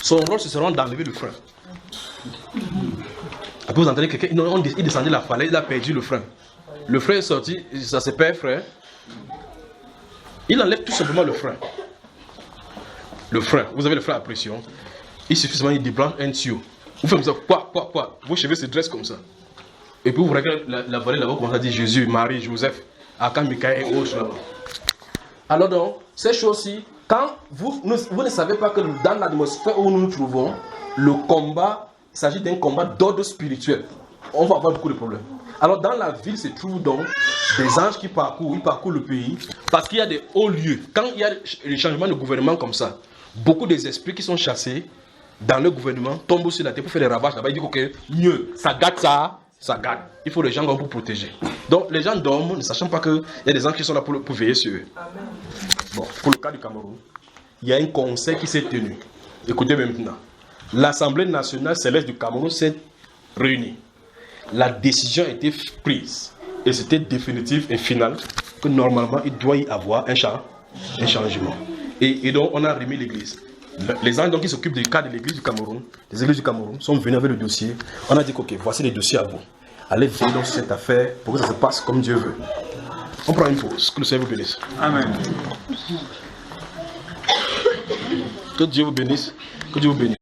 Son rôle, ce sera d'enlever le frein. Après, vous entendez quelqu'un, il descendait la falaise, il a perdu le frein. Le frein est sorti, ça se perd, frère. Il enlève tout simplement le frein. Le frein, vous avez le frein à pression. Il suffit seulement, il débranche un tuyau. Vous faites comme ça, quoi. Vos cheveux se dressent comme ça. Et puis vous regardez la vallée là-bas, commence à dire Jésus, Marie, Joseph, Akan, Mikaël et autres là-bas. Alors donc, ces choses-ci, quand vous ne savez pas que dans l'atmosphère où nous nous trouvons, le combat, il s'agit d'un combat d'ordre spirituel. On va avoir beaucoup de problèmes. Alors dans la ville se trouvent donc des anges qui parcourent le pays, parce qu'il y a des hauts lieux. Quand il y a des changements de gouvernement comme ça, beaucoup des esprits qui sont chassés dans le gouvernement tombent sur la terre pour faire des ravages là-bas. Ils disent que mieux, ça gâte ça gâte. Il faut les gens pour protéger. Donc les gens dorment, ne sachant pas qu'il y a des gens qui sont là pour veiller sur eux. Bon, pour le cas du Cameroun, il y a un conseil qui s'est tenu. Écoutez maintenant. L'Assemblée nationale céleste du Cameroun s'est réunie. La décision a été prise. Et c'était définitif et final que normalement il doit y avoir un changement. Et donc on a remis l'église. Les gens donc, qui s'occupent du cas de l'église du Cameroun, les églises du Cameroun, sont venus avec le dossier. On a dit ok, voici les dossiers à vous. Allez veiller dans cette affaire pour que ça se passe comme Dieu veut. On prend une pause. Que le Seigneur vous bénisse. Amen. Que Dieu vous bénisse. Que Dieu vous bénisse.